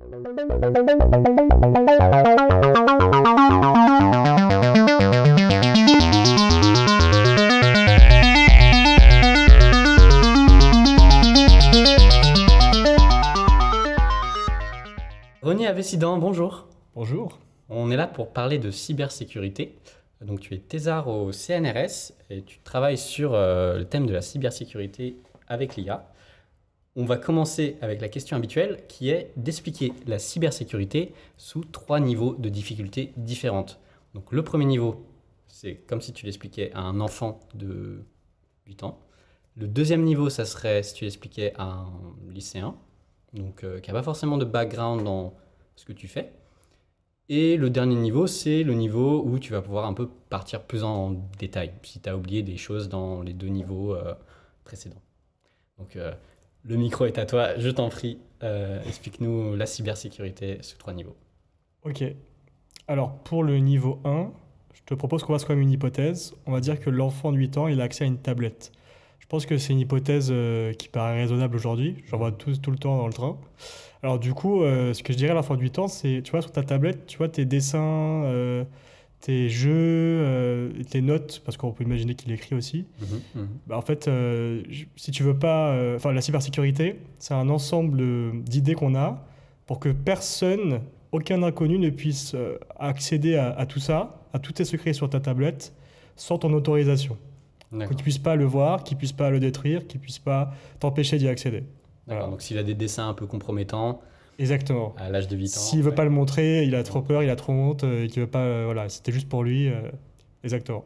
René Avessidan, bonjour. Bonjour. On est là pour parler de cybersécurité. Donc, tu es thésard au CNRS et tu travailles sur le thème de la cybersécurité avec l'IA. On va commencer avec la question habituelle qui est d'expliquer la cybersécurité sous 3 niveaux de difficulté différentes. Donc, le premier niveau, c'est comme si tu l'expliquais à un enfant de 8 ans. Le deuxième niveau, ça serait si tu l'expliquais à un lycéen, donc qui n'a pas forcément de background dans ce que tu fais. Et le dernier niveau, c'est le niveau où tu vas pouvoir un peu partir plus en détail, si tu as oublié des choses dans les 2 niveaux précédents. Donc, le micro est à toi, je t'en prie. Explique-nous la cybersécurité sous 3 niveaux. Ok. Alors, pour le niveau 1, je te propose qu'on fasse quand même une hypothèse. On va dire que l'enfant de 8 ans, il a accès à une tablette. Je pense que c'est une hypothèse qui paraît raisonnable aujourd'hui. J'en vois tout le temps dans le train. Alors du coup, ce que je dirais à l'enfant de 8 ans, c'est, tu vois, sur ta tablette, tu vois tes dessins, tes jeux, tes notes, parce qu'on peut imaginer qu'il écrit aussi. Bah, en fait, si tu veux pas... Enfin, la cybersécurité, c'est un ensemble d'idées qu'on a pour que personne, aucun inconnu ne puisse accéder à tout ça, à tous tes secrets sur ta tablette, sans ton autorisation. Que tu ne puisses pas le voir, qu'il ne puisse pas le détruire, qu'il ne puisse pas t'empêcher d'y accéder. D'accord, voilà. Donc s'il a des dessins un peu compromettants, exactement, à l'âge de 8 ans... S'il ne veut pas le montrer, il a trop peur, il a trop honte, et qu'il veut pas... voilà, c'était juste pour lui. Exactement.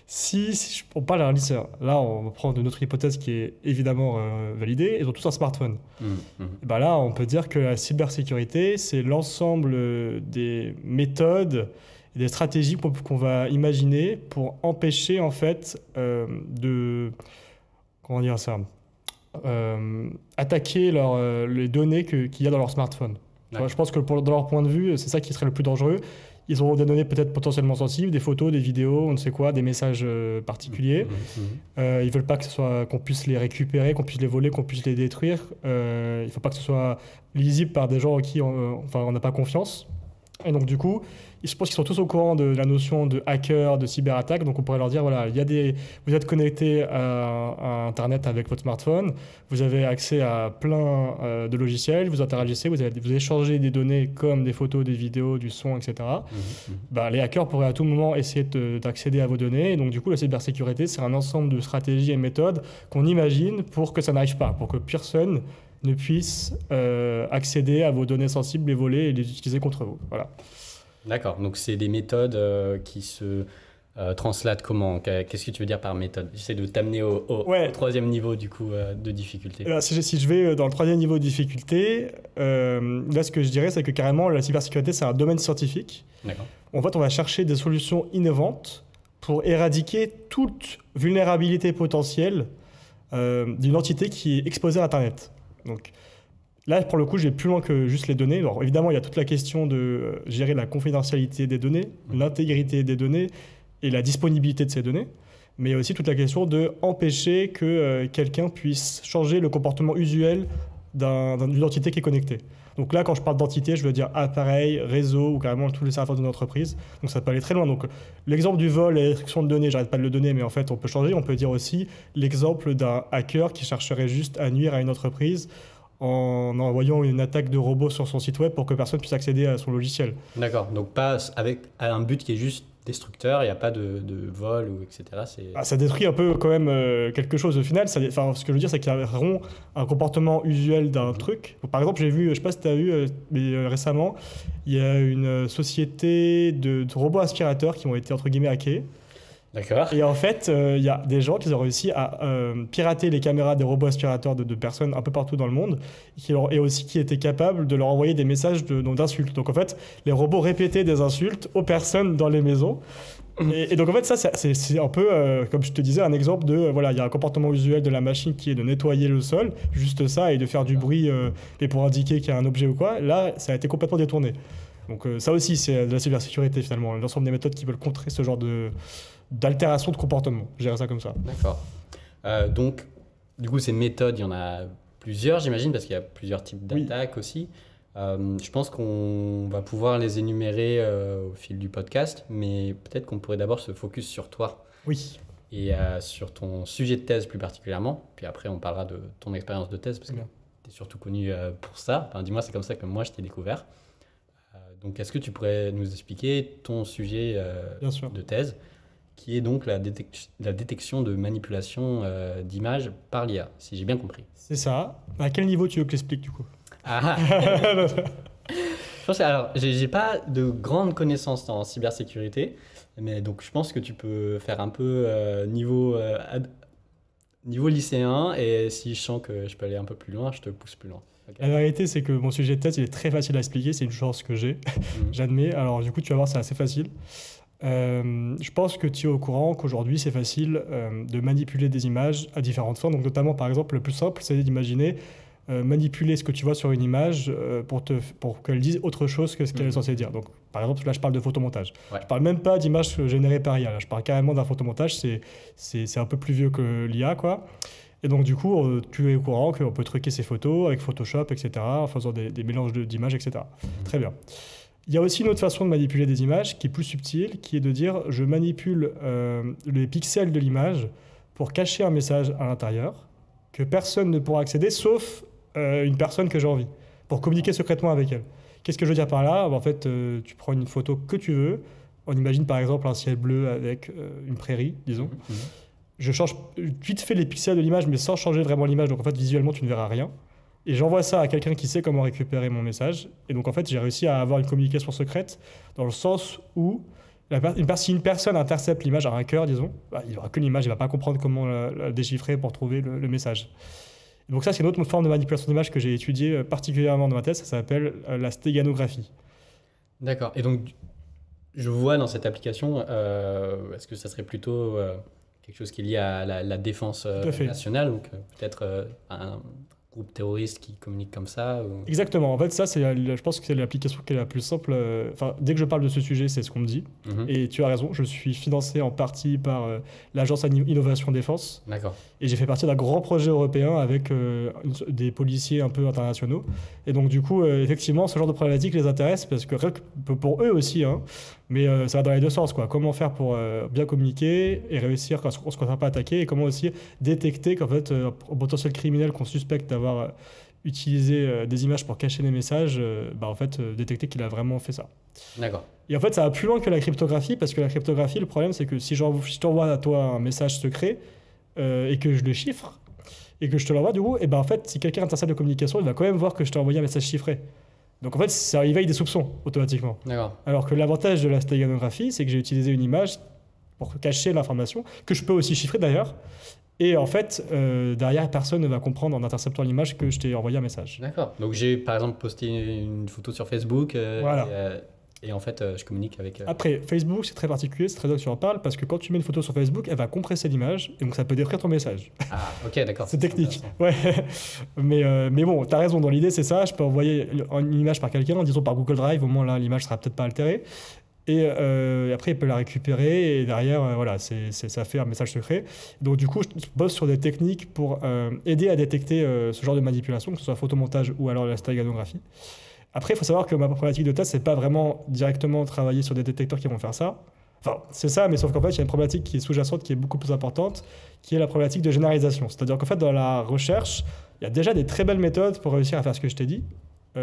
Si on parle à un lycéen, là on prend de notre hypothèse qui est évidemment validée, ils ont tous un smartphone. Et ben là, on peut dire que la cybersécurité, c'est l'ensemble des méthodes et des stratégies qu'on va imaginer pour empêcher en fait de... Comment dire ça, attaquer les données qu'il y a dans leur smartphone. Je pense que dans leur point de vue, c'est ça qui serait le plus dangereux. Ils auront des données peut-être potentiellement sensibles, des photos, des vidéos, on ne sait quoi, des messages particuliers. Ils ne veulent pas qu'on puisse les récupérer, qu'on puisse les voler, qu'on puisse les détruire. Il ne faut pas que ce soit lisible par des gens en qui on n'a pas confiance. Et donc du coup, je pense qu'ils sont tous au courant de la notion de hacker, de cyberattaque. Donc on pourrait leur dire, voilà, vous êtes connecté à Internet avec votre smartphone, vous avez accès à plein de logiciels, vous interagissez, vous échangez des données comme des photos, des vidéos, du son, etc. Bah, les hackers pourraient à tout moment essayer d'accéder à vos données. Et donc du coup, la cybersécurité, c'est un ensemble de stratégies et méthodes qu'on imagine pour que ça n'arrive pas, pour que personne ne puisse accéder à vos données sensibles, les voler et les utiliser contre vous. Voilà. D'accord, donc c'est des méthodes qui se translatent comment? Qu'est-ce que tu veux dire par méthode? J'essaie de t'amener au 3e niveau du coup, de difficulté. Si je vais dans le 3e niveau de difficulté, là ce que je dirais c'est que carrément la cybersécurité c'est un domaine scientifique. D'accord. En fait on va chercher des solutions innovantes pour éradiquer toute vulnérabilité potentielle d'une entité qui est exposée à Internet. Donc, là, pour le coup, je vais plus loin que juste les données. Alors, évidemment, il y a toute la question de gérer la confidentialité des données, l'intégrité des données et la disponibilité de ces données. Mais il y a aussi toute la question d'empêcher que quelqu'un puisse changer le comportement usuel d'une entité qui est connectée. Donc là, quand je parle d'entité, je veux dire appareil, réseau ou carrément tous les serveurs d'une entreprise. Donc ça peut aller très loin. Donc l'exemple du vol et la destruction de données, j'arrête pas de le donner, mais en fait, on peut changer. On peut dire aussi l'exemple d'un hacker qui chercherait juste à nuire à une entreprise en envoyant une attaque de robot sur son site web pour que personne puisse accéder à son logiciel. D'accord. Donc pas avec un but qui est juste destructeur, il n'y a pas de vol ou etc. Ça détruit un peu quand même quelque chose au final. Ce que je veux dire, c'est qu'il y a vraiment un comportement usuel d'un truc. Par exemple, j'ai vu, je ne sais pas si tu as vu, mais récemment, il y a une société de robots aspirateurs qui ont été entre guillemets hackés. D'accord. Et en fait, il y a des gens qui ont réussi à pirater les caméras des robots aspirateurs de personnes un peu partout dans le monde et aussi qui étaient capables de leur envoyer des messages d'insultes. Donc en fait, les robots répétaient des insultes aux personnes dans les maisons. Et donc en fait, ça, c'est un peu, comme je te disais, un exemple de, voilà, il y a un comportement usuel de la machine qui est de nettoyer le sol, juste ça, et de faire du bruit et pour indiquer qu'il y a un objet ou quoi. Là, ça a été complètement détourné. Donc ça aussi, c'est de la cybersécurité finalement, l'ensemble des méthodes qui veulent contrer ce genre d'altération de comportement. Je dirais ça comme ça. D'accord. Donc, du coup, ces méthodes, il y en a plusieurs, j'imagine, parce qu'il y a plusieurs types d'attaques aussi. Je pense qu'on va pouvoir les énumérer au fil du podcast, mais peut-être qu'on pourrait d'abord se focus sur toi Oui. et sur ton sujet de thèse plus particulièrement. Puis après, on parlera de ton expérience de thèse parce que tu es surtout connu pour ça. Enfin, dis-moi, c'est comme ça que moi, je t'ai découvert. Donc, est-ce que tu pourrais nous expliquer ton sujet de thèse, qui est donc la détection de manipulation d'images par l'IA, si j'ai bien compris. C'est ça. À quel niveau tu veux que je l'explique du coup? Je pense que, alors, j'ai pas de grandes connaissances en cybersécurité, mais donc je pense que tu peux faire un peu niveau lycéen, et si je sens que je peux aller un peu plus loin, je te pousse plus loin. Okay. La vérité, c'est que mon sujet de thèse, il est très facile à expliquer, c'est une chance que j'ai, j'admets. Alors du coup, tu vas voir, c'est assez facile. Je pense que tu es au courant qu'aujourd'hui, c'est facile de manipuler des images à différentes fins. Donc notamment, par exemple, le plus simple, c'est d'imaginer manipuler ce que tu vois sur une image pour qu'elle dise autre chose que ce qu'elle est censée dire. Donc, par exemple, là, je parle de photomontage. Ouais. Je parle même pas d'images générées par IA. Là, je parle carrément d'un photomontage. C'est un peu plus vieux que l'IA, quoi. Et donc, du coup, tu es au courant qu'on peut truquer ces photos avec Photoshop, etc., en faisant des mélanges d'images, etc. Très bien. Il y a aussi une autre façon de manipuler des images qui est plus subtile, qui est de dire je manipule les pixels de l'image pour cacher un message à l'intérieur que personne ne pourra accéder, sauf une personne que j'ai envie, pour communiquer secrètement avec elle. Qu'est-ce que je veux dire par là? En fait, tu prends une photo que tu veux. On imagine par exemple un ciel bleu avec une prairie, disons. Je change vite fait les pixels de l'image, mais sans changer vraiment l'image. Donc en fait, visuellement, tu ne verras rien. Et j'envoie ça à quelqu'un qui sait comment récupérer mon message. Et donc en fait, j'ai réussi à avoir une communication secrète dans le sens où si une personne intercepte l'image, un hacker, disons, il n'aura que l'image, il ne va pas comprendre comment la déchiffrer pour trouver le message. Donc ça, c'est une autre forme de manipulation d'image que j'ai étudiée particulièrement dans ma thèse. Ça s'appelle la stéganographie. D'accord. Et donc, je vois dans cette application, est-ce que ça serait plutôt quelque chose qui est lié à la défense nationale, ou peut-être un groupe terroriste qui communique comme ça ou... Exactement. En fait, ça, je pense que c'est l'application qui est la plus simple. Dès que je parle de ce sujet, c'est ce qu'on me dit. Et tu as raison, je suis financé en partie par l'Agence Innovation Défense. D'accord. Et j'ai fait partie d'un grand projet européen avec des policiers un peu internationaux. Et donc, du coup, effectivement, ce genre de problématique les intéresse parce que pour eux aussi, hein, mais ça va dans les deux sens, quoi. Comment faire pour bien communiquer et réussir quand on ne se fait pas attaquer, et comment aussi détecter qu'en fait, un potentiel criminel qu'on suspecte d'avoir utilisé des images pour cacher des messages, détecter qu'il a vraiment fait ça. D'accord. Et en fait, ça va plus loin que la cryptographie, parce que la cryptographie, le problème, c'est que si je t'envoie à toi un message secret et que je le chiffre, et que je te l'envoie, du coup, et en fait, si quelqu'un intercepte la communication, il va quand même voir que je t'ai envoyé un message chiffré. Donc en fait, ça éveille des soupçons automatiquement. D'accord. Alors que l'avantage de la stéganographie, c'est que j'ai utilisé une image pour cacher l'information, que je peux aussi chiffrer d'ailleurs. Et en fait, derrière, personne ne va comprendre en interceptant l'image que je t'ai envoyé un message. D'accord. Donc j'ai par exemple posté une photo sur Facebook voilà. Et en fait, je communique avec... Après, Facebook, c'est très particulier, c'est très bien que tu en parles, parce que quand tu mets une photo sur Facebook, elle va compresser l'image, et donc ça peut détruire ton message. Ah, ok, d'accord. C'est technique. Ouais. mais bon, tu as raison, dans l'idée, c'est ça. Je peux envoyer une image par quelqu'un, disons par Google Drive, au moins là, l'image sera peut-être pas altérée. Et après, il peut la récupérer, et derrière, ça fait un message secret. Donc du coup, je bosse sur des techniques pour aider à détecter ce genre de manipulation, que ce soit photomontage ou alors la stéganographie. Après, il faut savoir que ma problématique de thèse, c'est pas vraiment directement travailler sur des détecteurs qui vont faire ça. Enfin, c'est ça, mais sauf qu'en fait, il y a une problématique qui est sous-jacente, qui est beaucoup plus importante, qui est la problématique de généralisation. C'est-à-dire qu'en fait, dans la recherche, il y a déjà des très belles méthodes pour réussir à faire ce que je t'ai dit,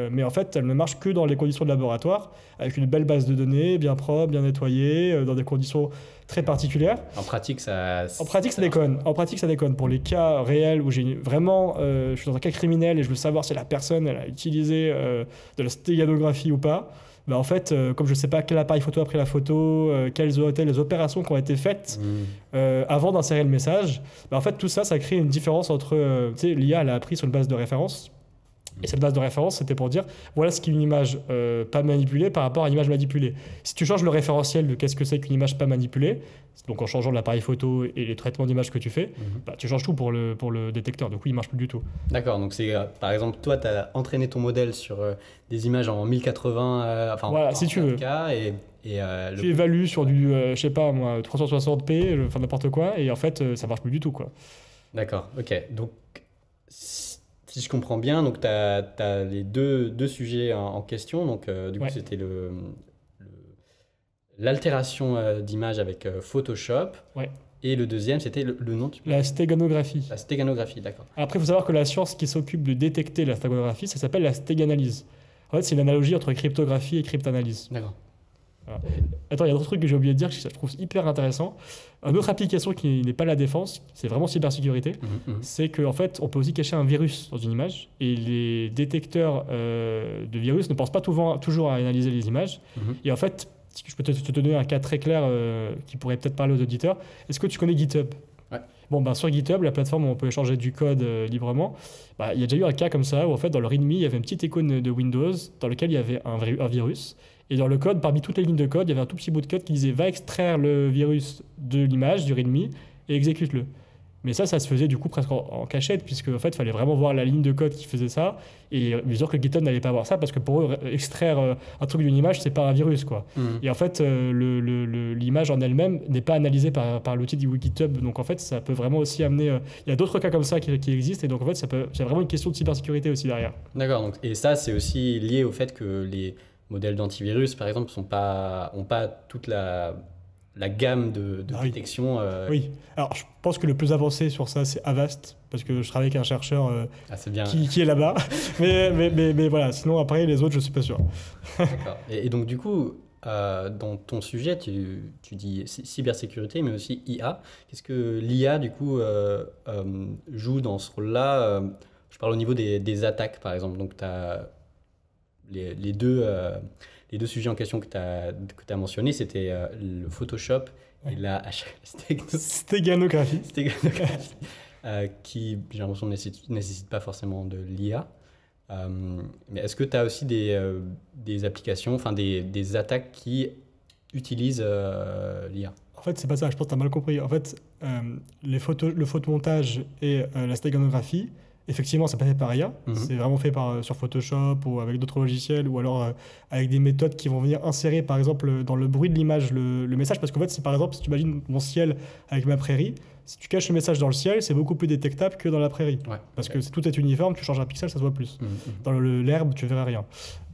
mais en fait, elles ne marchent que dans les conditions de laboratoire, avec une belle base de données, bien propre, bien nettoyée, dans des conditions très particulières. En pratique, ça déconne. En pratique, ça déconne. Pour les cas réels où j'ai vraiment, je suis dans un cas criminel et je veux savoir si la personne elle a utilisé de la stéganographie ou pas, en fait, comme je ne sais pas quel appareil photo a pris la photo, quelles ont été les opérations qui ont été faites avant d'insérer le message, en fait, tout ça, ça crée une différence entre... l'IA, elle a appris sur une base de référence. Et cette base de référence, c'était pour dire, voilà ce qu'est une image pas manipulée par rapport à une image manipulée. Si tu changes le référentiel de qu'est-ce que c'est qu'une image pas manipulée, donc en changeant l'appareil photo et les traitements d'images que tu fais, tu changes tout pour le détecteur. Du coup, il marche plus du tout. D'accord, donc c'est par exemple, toi, tu as entraîné ton modèle sur des images en 1080, voilà, si tu veux. Tu évalues sur du, je sais pas moi, 360p, n'importe quoi, et en fait, ça marche plus du tout, quoi. D'accord, ok. Donc, si je comprends bien, donc tu as les deux sujets en question. Donc, du coup, Ouais. c'était l'altération d'image avec Photoshop. Ouais. Et le deuxième, c'était le nom. La stéganographie. La stéganographie, d'accord. Après, il faut savoir que la science qui s'occupe de détecter la stéganographie, ça s'appelle la stéganalyse. En fait, c'est une analogie entre cryptographie et cryptanalyse. D'accord. Voilà. Attends, il y a d'autres trucs que j'ai oublié de dire que je trouve hyper intéressant. Une autre application qui n'est pas la défense, c'est vraiment cybersécurité, c'est qu'en fait, on peut aussi cacher un virus dans une image et les détecteurs de virus ne pensent pas toujours à analyser les images. Et en fait, si je peux te donner un cas très clair qui pourrait peut-être parler aux auditeurs. Est-ce que tu connais GitHub? Ouais. Bon, ben, sur GitHub, la plateforme où on peut échanger du code librement, il y a déjà eu un cas comme ça où en fait, dans le README, il y avait une petite icône de Windows dans lequel il y avait un virus. Et dans le code, parmi toutes les lignes de code, il y avait un tout petit bout de code qui disait va extraire le virus de l'image, du README, et exécute-le. Mais ça se faisait du coup presque en cachette, puisque en fait, il fallait vraiment voir la ligne de code qui faisait ça. Et bien sûr que GitHub n'allait pas voir ça, parce que pour eux, extraire un truc d'une image, c'est pas un virus, quoi. Et en fait, l'image en elle-même n'est pas analysée par l'outil du GitHub. Donc en fait, ça peut vraiment aussi amener. Il y a d'autres cas comme ça qui existent, et donc en fait, c'est vraiment une question de cybersécurité aussi derrière. D'accord. Et ça, c'est aussi lié au fait que les modèles d'antivirus, par exemple, n'ont pas toute la gamme de détection. Oui. Alors, je pense que le plus avancé sur ça, c'est Avast, parce que je travaille avec un chercheur qui est là-bas. mais voilà, sinon, après, les autres, je ne suis pas sûr. D'accord. Et donc, du coup, dans ton sujet, tu dis cybersécurité, mais aussi IA. Qu'est-ce que l'IA, du coup, joue dans ce rôle-là? Je parle au niveau des attaques, par exemple. Donc, tu as les deux sujets en question que tu as mentionnés, c'était le Photoshop et la stéganographie. Qui, j'ai l'impression, ne nécessite pas forcément de l'IA. Mais est-ce que tu as aussi des applications, enfin des attaques qui utilisent l'IA? En fait, c'est pas ça, je pense que tu as mal compris. En fait, le photomontage et la stéganographie, effectivement, c'est pas fait par IA, c'est vraiment fait sur Photoshop ou avec d'autres logiciels ou alors avec des méthodes qui vont venir insérer, par exemple, dans le bruit de l'image, le message. Parce qu'en fait, par exemple, si tu imagines mon ciel avec ma prairie, si tu caches le message dans le ciel, c'est beaucoup plus détectable que dans la prairie. Ouais, parce que tout est uniforme, tu changes un pixel, ça se voit plus. Dans l'herbe, tu verras rien.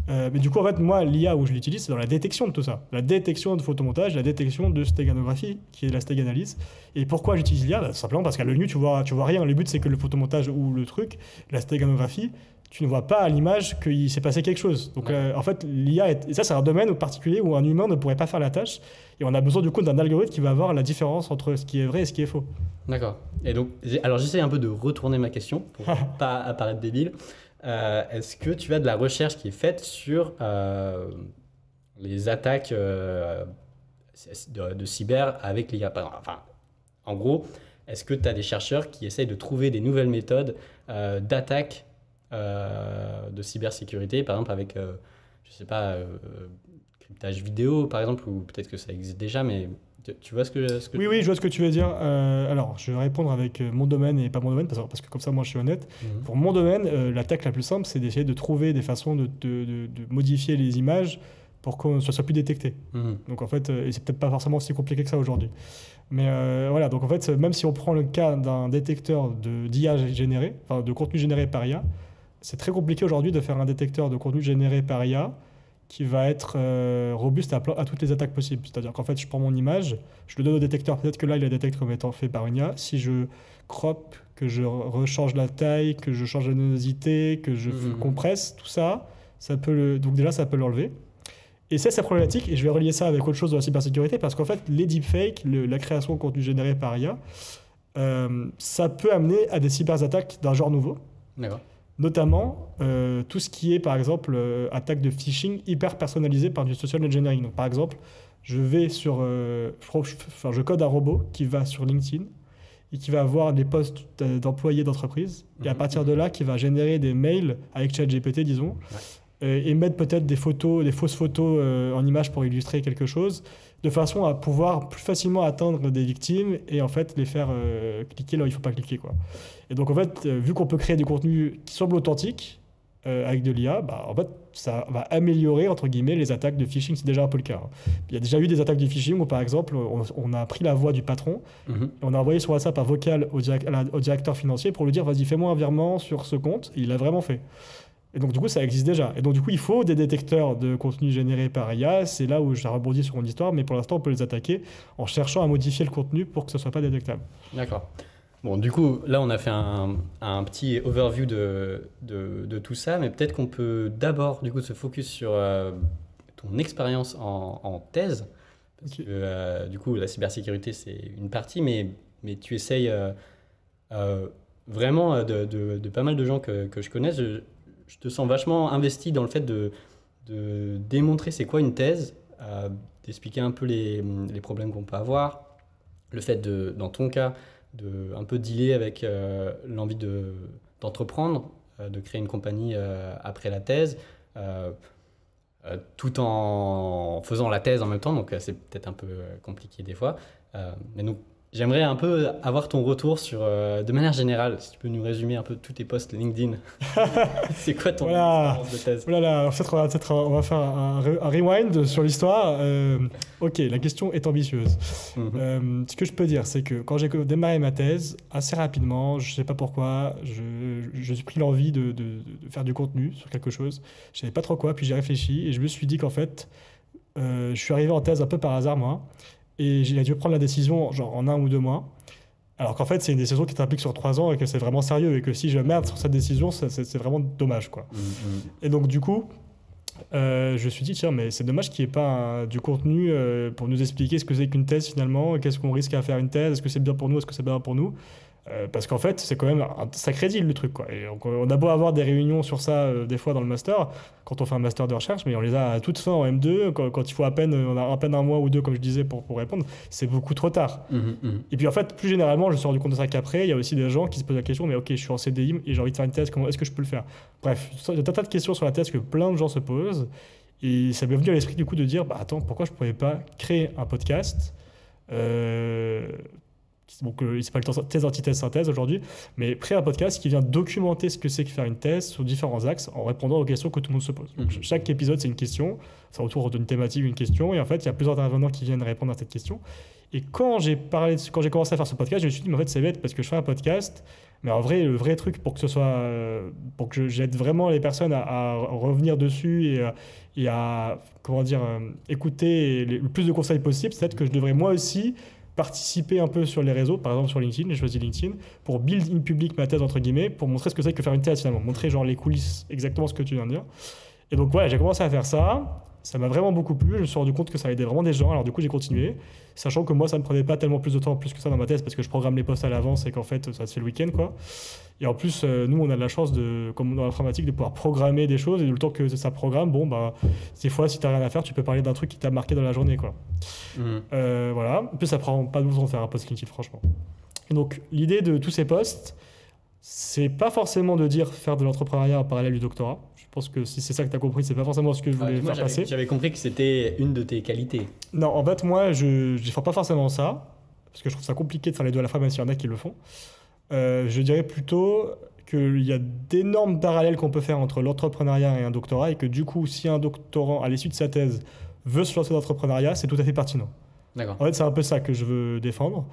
Mais du coup, en fait, moi, l'IA où je l'utilise, c'est dans la détection de tout ça. La détection de photomontage, la détection de stéganographie, qui est la stéganalyse. Et pourquoi j'utilise l'IA? Simplement parce qu'à l'œil nu, tu vois rien. Le but, c'est que le photomontage ou le truc, la stéganographie, tu ne vois pas à l'image qu'il s'est passé quelque chose. Donc, en fait, l'IA, et ça, c'est un domaine particulier où un humain ne pourrait pas faire la tâche. Et on a besoin, du coup, d'un algorithme qui va avoir la différence entre ce qui est vrai et ce qui est faux. D'accord. Et donc, alors, j'essaie un peu de retourner ma question pour ne pas apparaître débile. Est-ce que tu as de la recherche qui est faite sur les attaques de cyber avec l'IA? Enfin, en gros, est-ce que tu as des chercheurs qui essayent de trouver des nouvelles méthodes d'attaque de cybersécurité, par exemple avec, je sais pas, cryptage vidéo, par exemple, ou peut-être que ça existe déjà, mais tu vois ce que Oui, je vois ce que tu veux dire. Alors, je vais répondre avec mon domaine et pas mon domaine, parce que comme ça, moi, je suis honnête. Pour mon domaine, l'attaque la plus simple, c'est d'essayer de trouver des façons de modifier les images pour que ça soit plus détecté. Donc, en fait, et c'est peut-être pas forcément aussi compliqué que ça aujourd'hui. Mais voilà, donc en fait, même si on prend le cas d'un détecteur d'IA généré, enfin de contenu généré par IA, c'est très compliqué aujourd'hui de faire un détecteur de contenu généré par IA qui va être robuste à toutes les attaques possibles. C'est-à-dire qu'en fait, je prends mon image, je le donne au détecteur, peut-être que là, il la détecte comme étant fait par une IA. Si je crop, que je rechange la taille, que je change la luminosité, que je compresse, tout ça, donc déjà, ça peut l'enlever. Et c'est problématique, et je vais relier ça avec autre chose de la cybersécurité, parce qu'en fait, les deepfakes, la création de contenu généré par IA, ça peut amener à des cyberattaques d'un genre nouveau. D'accord. Notamment tout ce qui est, par exemple, attaque de phishing hyper personnalisée par du social engineering. Donc, par exemple, je code un robot qui va sur LinkedIn et qui va avoir des postes d'employés d'entreprise, et à partir de là, qui va générer des mails avec ChatGPT, disons, et mettre peut-être des fausses photos en images pour illustrer quelque chose, de façon à pouvoir plus facilement atteindre des victimes et en fait les faire cliquer là où il ne faut pas cliquer, quoi. Et donc en fait, vu qu'on peut créer du contenu qui semble authentique, avec de l'IA, en fait, ça va améliorer, entre guillemets, les attaques de phishing. C'est déjà un peu le cas. Il y a déjà eu des attaques de phishing où, par exemple, on a pris la voix du patron, on a envoyé sur WhatsApp un vocal au directeur financier pour lui dire « Vas-y, fais-moi un virement sur ce compte ». Et il l'a vraiment fait. Et donc, du coup, ça existe déjà. Et donc, du coup, il faut des détecteurs de contenu généré par IA. C'est là où j'ai rebondi sur mon histoire. Mais pour l'instant, on peut les attaquer en cherchant à modifier le contenu pour que ce ne soit pas détectable. D'accord. Bon, du coup, là, on a fait un petit overview de tout ça. Mais peut-être qu'on peut d'abord, du coup, se focus sur ton expérience en thèse. Parce que, du coup, la cybersécurité, c'est une partie. Mais tu essayes vraiment de pas mal de gens que je connais. Je te sens vachement investi dans le fait de démontrer c'est quoi une thèse, d'expliquer un peu les problèmes qu'on peut avoir, le fait dans ton cas, de un peu dealer avec l'envie d'entreprendre, de créer une compagnie après la thèse, tout en faisant la thèse en même temps, donc c'est peut-être un peu compliqué des fois. Mais donc, j'aimerais un peu avoir ton retour sur, de manière générale, si tu peux nous résumer un peu tous tes posts LinkedIn. C'est quoi ton expérience de thèse? Voilà, peut-être on va faire un rewind sur l'histoire. Ok, la question est ambitieuse. Ce que je peux dire, c'est que quand j'ai démarré ma thèse, assez rapidement, je ne sais pas pourquoi, je suis pris l'envie de faire du contenu sur quelque chose. Je ne savais pas trop quoi, puis j'ai réfléchi et je me suis dit qu'en fait, je suis arrivé en thèse un peu par hasard, moi. Et j'ai dû prendre la décision genre en 1 ou 2 mois. Alors qu'en fait, c'est une décision qui t'implique sur 3 ans et que c'est vraiment sérieux. Et que si je merde sur cette décision, c'est vraiment dommage, quoi. Et donc, du coup, je me suis dit, tiens, mais c'est dommage qu'il n'y ait pas du contenu pour nous expliquer ce que c'est qu'une thèse finalement. Qu'est-ce qu'on risque à faire une thèse? Est-ce que c'est bien pour nous? Est-ce que c'est bien pour nous? Parce qu'en fait, c'est quand même un sacré deal le truc, quoi. Et on a beau avoir des réunions sur ça des fois dans le master, quand on fait un master de recherche, mais on les a à toute fin en M2, quand il faut on a à peine 1 mois ou 2, comme je disais, pour répondre, c'est beaucoup trop tard. Et puis en fait, plus généralement, je me suis rendu compte de ça qu'après, il y a aussi des gens qui se posent la question, mais ok, je suis en CDI et j'ai envie de faire une thèse, comment est-ce que je peux le faire? Bref, il y a un tas de questions sur la thèse que plein de gens se posent, et ça m'est venu à l'esprit du coup de dire, attends, pourquoi je ne pourrais pas créer un podcast donc, il s'appelle thèse, antithèse, synthèse aujourd'hui, mais créer un podcast qui vient documenter ce que c'est que faire une thèse sur différents axes en répondant aux questions que tout le monde se pose. Donc, chaque épisode, c'est une question, c'est autour d'une thématique, une question, et en fait, il y a plusieurs intervenants qui viennent répondre à cette question. Et quand j'ai commencé à faire ce podcast, je me suis dit, mais en fait, c'est bête parce que je fais un podcast, mais en vrai, le vrai truc pour que j'aide vraiment les personnes à revenir dessus et à, comment dire, écouter le plus de conseils possible, c'est peut-être que je devrais moi aussi participer un peu sur les réseaux, par exemple sur LinkedIn, j'ai choisi LinkedIn, pour build in public ma thèse, entre guillemets, pour montrer ce que c'est que faire une thèse finalement, montrer genre les coulisses, exactement ce que tu viens de dire. Et donc ouais, j'ai commencé à faire ça, ça m'a vraiment beaucoup plu, je me suis rendu compte que ça aidait vraiment des gens, alors du coup j'ai continué, sachant que moi ça me prenait pas tellement plus de temps plus que ça dans ma thèse, parce que je programme les posts à l'avance et qu'en fait ça se fait le week-end, quoi. Et en plus, nous, on a de la chance, comme dans l'informatique, de pouvoir programmer des choses. Et le temps que ça programme, des fois, si tu n'as rien à faire, tu peux parler d'un truc qui t'a marqué dans la journée, quoi. Voilà. En plus, ça prend pas de temps de faire un post LinkedIn, franchement. Et donc, l'idée de tous ces posts, c'est pas forcément de dire faire de l'entrepreneuriat en parallèle du doctorat. Je pense que si c'est ça que tu as compris, c'est pas forcément ce que je voulais faire passer. J'avais compris que c'était une de tes qualités. Non, en fait, moi, je ne fais pas forcément ça, parce que je trouve ça compliqué de faire les deux à la fois, même s'il y en a qui le font. Je dirais plutôt qu'il y a d'énormes parallèles qu'on peut faire entre l'entrepreneuriat et un doctorat, et que du coup, si un doctorant, à l'issue de sa thèse, veut se lancer dans l'entrepreneuriat, c'est tout à fait pertinent. D'accord. En fait, c'est un peu ça que je veux défendre.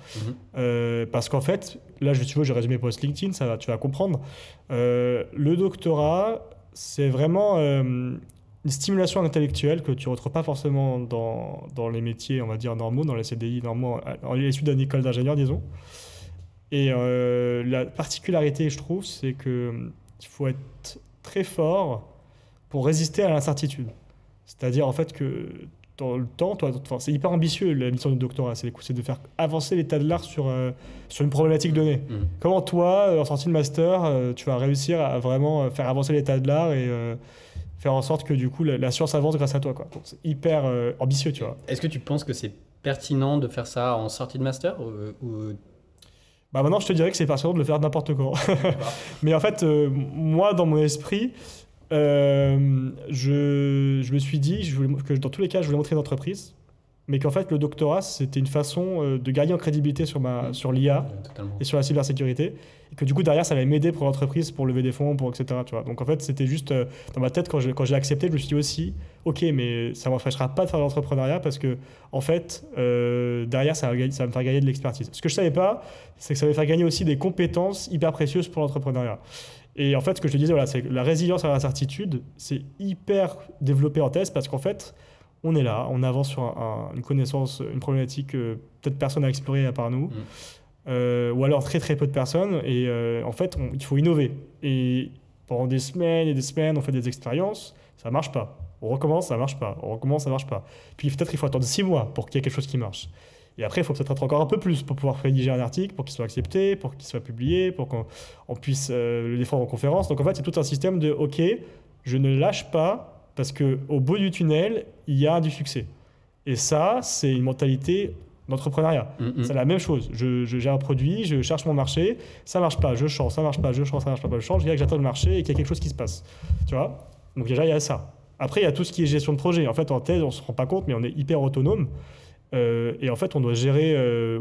Parce qu'en fait, là, j'ai résumé post LinkedIn, tu vas comprendre. Le doctorat, c'est vraiment une stimulation intellectuelle que tu ne retrouves pas forcément dans les métiers, on va dire, normaux, dans les CDI normaux, à l'issue d'une école d'ingénieur, disons. Et la particularité, je trouve, c'est qu'il faut être très fort pour résister à l'incertitude. C'est-à-dire, en fait, que dans le temps, c'est hyper ambitieux, la mission du doctorat, c'est de faire avancer l'état de l'art sur une problématique donnée. Comment toi, en sortie de master, tu vas réussir à vraiment faire avancer l'état de l'art et faire en sorte que du coup, la science avance grâce à toi, quoi. Donc, c'est hyper ambitieux, tu vois. Est-ce que tu penses que c'est pertinent de faire ça en sortie de master ou... Maintenant, je te dirais que c'est pertinent de le faire n'importe quand. Mais en fait, moi, dans mon esprit, je me suis dit que dans tous les cas, je voulais montrer une entreprise. mais qu'en fait, le doctorat, c'était une façon de gagner en crédibilité sur l'IA Totalement. et sur la cybersécurité. Et que du coup, derrière, ça allait m'aider pour l'entreprise, pour lever des fonds, pour etc. Tu vois. Donc en fait, c'était juste dans ma tête, quand j'ai accepté, je me suis dit aussi, ok, mais ça ne m'empêchera pas de faire de l'entrepreneuriat parce que, en fait, derrière, ça va me faire gagner de l'expertise. Ce que je ne savais pas, c'est que ça va me faire gagner aussi des compétences hyper précieuses pour l'entrepreneuriat. Et en fait, ce que je te disais, voilà, c'est que la résilience à l'incertitude, c'est hyper développé en thèse parce qu'en fait, on est là, on avance sur une connaissance, une problématique que peut-être personne n'a explorée à part nous, ou alors très très peu de personnes, et en fait, il faut innover. Et pendant des semaines et des semaines, on fait des expériences, ça marche pas. On recommence, ça marche pas. On recommence, ça marche pas. Puis peut-être il faut attendre 6 mois pour qu'il y ait quelque chose qui marche. Et après, il faut peut-être attendre encore un peu plus pour pouvoir rédiger un article, pour qu'il soit accepté, pour qu'il soit publié, pour qu'on puisse le défendre en conférence. Donc en fait, c'est tout un système de « Ok, je ne lâche pas parce qu'au bout du tunnel, il y a du succès. » Et ça, c'est une mentalité d'entrepreneuriat. C'est la même chose. J'ai un produit, je cherche mon marché, ça marche pas, je change, ça marche pas, je change, ça marche pas, je change. Il y a que j'attends le marché et qu'il y a quelque chose qui se passe. Tu vois ? Donc déjà, il y a ça. Après, il y a tout ce qui est gestion de projet. En fait, en thèse, on ne se rend pas compte, mais on est hyper autonome. Et en fait, on doit gérer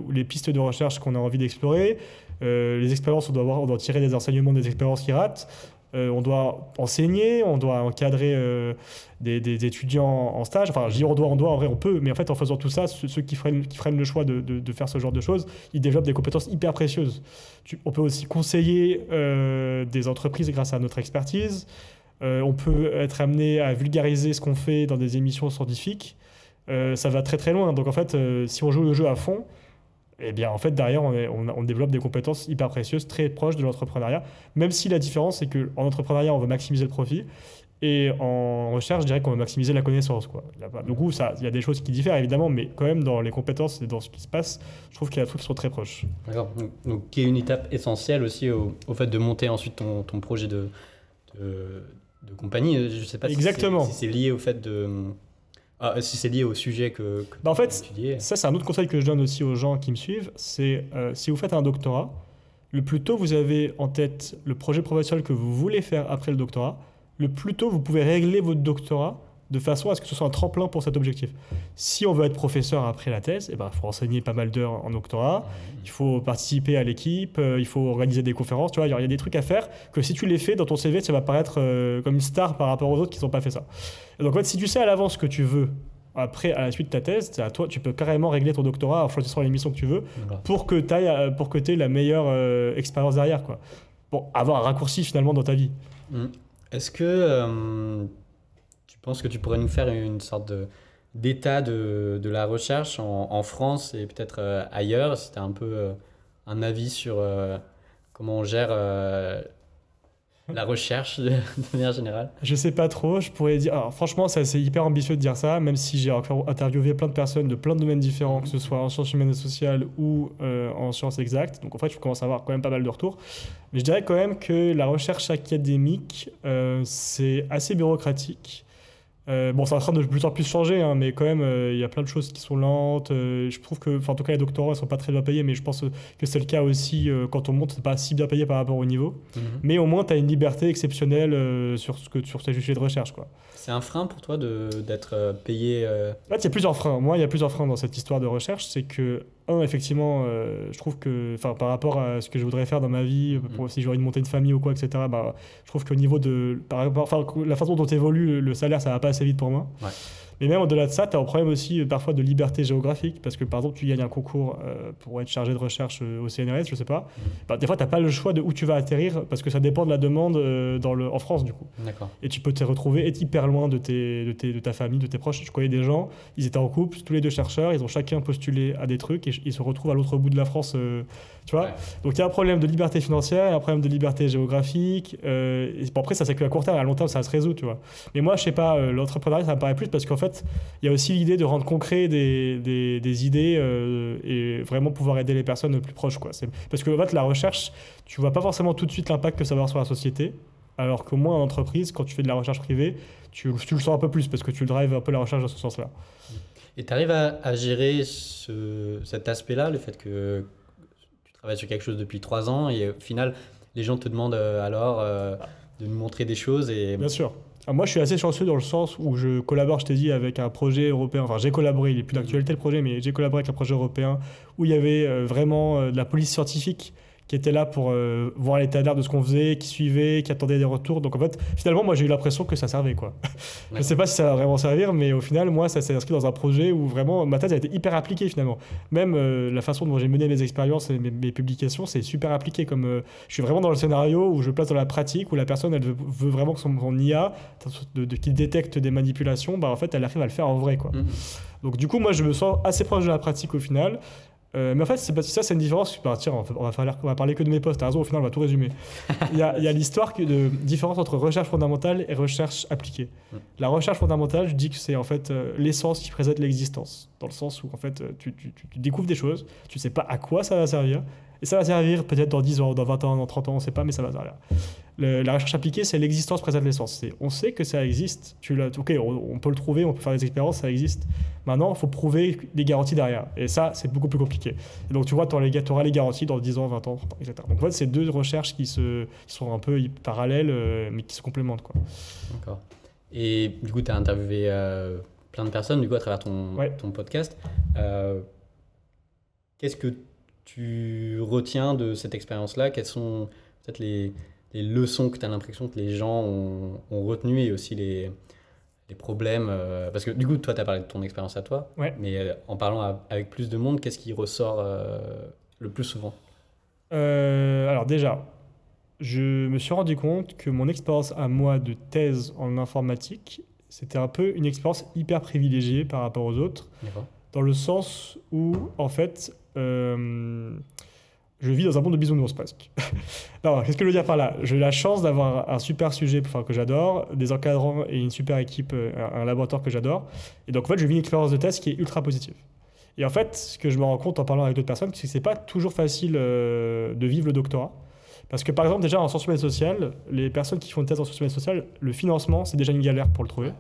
les pistes de recherche qu'on a envie d'explorer, les expériences, on doit tirer des enseignements des expériences qui ratent, on doit enseigner, on doit encadrer des étudiants en stage. Enfin, je dis on doit, en vrai on peut, mais en fait, en faisant tout ça, ceux qui freinent le choix de faire ce genre de choses, ils développent des compétences hyper précieuses. On peut aussi conseiller des entreprises grâce à notre expertise. On peut être amené à vulgariser ce qu'on fait dans des émissions scientifiques. Ça va très très loin. Donc en fait, si on joue le jeu à fond, eh bien en fait derrière on développe des compétences hyper précieuses, très proches de l'entrepreneuriat. Même si la différence c'est qu'en entrepreneuriat on veut maximiser le profit et en recherche je dirais qu'on veut maximiser la connaissance, quoi. Du coup il y a des choses qui diffèrent évidemment, mais quand même dans les compétences et dans ce qui se passe, je trouve qu'il y a des trucs qui sont très proches. D'accord. Donc qui est une étape essentielle aussi au fait de monter ensuite ton projet de compagnie. Je ne sais pas si c'est lié au fait de... si c'est lié au sujet que en fait, tu as étudié. Ça c'est un autre conseil que je donne aussi aux gens qui me suivent, c'est si vous faites un doctorat, le plus tôt vous avez en tête le projet professionnel que vous voulez faire après le doctorat, le plus tôt vous pouvez régler votre doctorat de façon à ce que ce soit un tremplin pour cet objectif. Si on veut être professeur après la thèse, il faut enseigner pas mal d'heures en doctorat, il faut participer à l'équipe, il faut organiser des conférences, tu vois, il y a des trucs à faire que si tu les fais dans ton CV, ça va paraître comme une star par rapport aux autres qui n'ont pas fait ça. Et donc en fait, si tu sais à l'avance ce que tu veux après, à la suite de ta thèse, c'est à toi, tu peux carrément régler ton doctorat en choisissant les missions que tu veux pour que tu aies la meilleure expérience derrière, quoi. Pour avoir un raccourci finalement dans ta vie. Est-ce que tu penses que tu pourrais nous faire une sorte d'état de la recherche en France et peut-être ailleurs, si tu as un peu un avis sur comment on gère la recherche de manière générale? Je sais pas trop, je pourrais dire... Alors, franchement, c'est hyper ambitieux de dire ça, même si j'ai encore interviewé plein de personnes de plein de domaines différents, que ce soit en sciences humaines et sociales ou en sciences exactes. Donc en fait, je commence à avoir quand même pas mal de retours. Mais je dirais quand même que la recherche académique, c'est assez bureaucratique. Bon, c'est en train de plus en plus changer, hein, mais quand même, il y a plein de choses qui sont lentes. Je trouve que, en tout cas, les doctorats ne sont pas très bien payés, mais je pense que c'est le cas aussi quand on monte, c'est pas si bien payé par rapport au niveau. Mais au moins, tu as une liberté exceptionnelle sur tes sujets de recherche, quoi. C'est un frein pour toi d'être payé En fait, il y a plusieurs freins. Moi, il y a plusieurs freins dans cette histoire de recherche. C'est que, effectivement, je trouve que, par rapport à ce que je voudrais faire dans ma vie, si j'ai envie de monter une famille ou quoi, etc., je trouve qu'au niveau de... la façon dont évolue le salaire, ça va pas assez vite pour moi. Ouais. Mais même au-delà de ça, tu as un problème aussi parfois de liberté géographique, parce que par exemple, tu gagnes un concours pour être chargé de recherche au CNRS, je sais pas. Des fois, tu n'as pas le choix de où tu vas atterrir, parce que ça dépend de la demande en France, du coup. D'accord. Et tu peux te retrouver être hyper loin de ta famille, de tes proches. Je connais des gens, ils étaient en couple, tous les deux chercheurs, ils ont chacun postulé à des trucs, et ils se retrouvent à l'autre bout de la France, tu vois. Ouais. Donc il y a un problème de liberté financière, un problème de liberté géographique. Et après, ça c'est que à court terme, à long terme, ça se résout, tu vois. Mais moi, je sais pas, l'entrepreneuriat, ça me paraît plus, parce qu'en fait, il y a aussi l'idée de rendre concret des idées et vraiment pouvoir aider les personnes plus proches, quoi. Parce que en fait, la recherche, tu vois pas forcément tout de suite l'impact que ça va avoir sur la société, alors qu'au moins en entreprise, quand tu fais de la recherche privée, tu le sens un peu plus, parce que tu drives un peu la recherche dans ce sens-là. Et tu arrives à gérer cet aspect-là, le fait que tu travailles sur quelque chose depuis 3 ans, et au final, les gens te demandent de nous montrer des choses. Et... Bien sûr. Alors moi, je suis assez chanceux dans le sens où je collabore, je t'ai dit, avec un projet européen. Enfin, j'ai collaboré, il n'est plus d'actualité le projet, mais j'ai collaboré avec un projet européen où il y avait vraiment de la police scientifique qui était là pour voir l'état d'art de ce qu'on faisait, qui suivait, qui attendait des retours. Donc en fait, finalement, moi, j'ai eu l'impression que ça servait, quoi. Je ne sais pas si ça va vraiment servir, mais au final, moi, ça s'est inscrit dans un projet où vraiment ma thèse a été hyper appliquée, finalement. Même la façon dont j'ai mené mes expériences et mes publications, c'est super appliqué. Comme je suis vraiment dans le scénario où je place dans la pratique, où la personne, elle veut vraiment que son IA, qui détecte des manipulations, bah, en fait, elle arrive à le faire en vrai, quoi. Donc du coup, moi, je me sens assez proche de la pratique au final. Mais en fait, c'est une différence. Bah, tiens, on va parler que de mes postes. T'as raison, au final, on va tout résumer. Il y a l'histoire de différence entre recherche fondamentale et recherche appliquée. La recherche fondamentale, je dis que c'est en fait l'essence qui présente l'existence. Dans le sens où en fait, tu découvres des choses, tu ne sais pas à quoi ça va servir. Et ça va servir peut-être dans 10 ans, dans 20 ans, dans 30 ans, on ne sait pas, mais ça va servir. La recherche appliquée, c'est l'existence présente l'essence. On sait que ça existe. Ok, on peut le trouver, on peut faire des expériences, ça existe. Maintenant, il faut prouver les garanties derrière. Et ça, c'est beaucoup plus compliqué. Et donc, tu vois, tu auras les garanties dans 10 ans, 20 ans, etc. Donc, en fait, c'est deux recherches qui sont un peu parallèles, mais qui se complémentent, quoi. D'accord. Et du coup, tu as interviewé plein de personnes du coup, à travers ton podcast. Qu'est-ce que tu retiens de cette expérience-là? Quelles sont peut-être les leçons que tu as l'impression que les gens ont retenues et aussi les problèmes parce que du coup, toi, tu as parlé de ton expérience à toi, mais en parlant avec plus de monde, qu'est-ce qui ressort le plus souvent? Alors déjà, je me suis rendu compte que mon expérience à moi de thèse en informatique, c'était un peu une expérience hyper privilégiée par rapport aux autres, dans le sens où, en fait, je vis dans un monde de bisounours presque. Non, qu'est-ce que je veux dire par là? J'ai eu la chance d'avoir un super sujet que j'adore, des encadrants et une super équipe, un laboratoire que j'adore. Et donc en fait, je vis une expérience de thèse qui est ultra positive. Et en fait, ce que je me rends compte en parlant avec d'autres personnes, c'est que c'est pas toujours facile de vivre le doctorat. Parce que par exemple, déjà en sciences humaines sociales, les personnes qui font une thèse en sciences humaines sociales, le financement, c'est déjà une galère pour le trouver.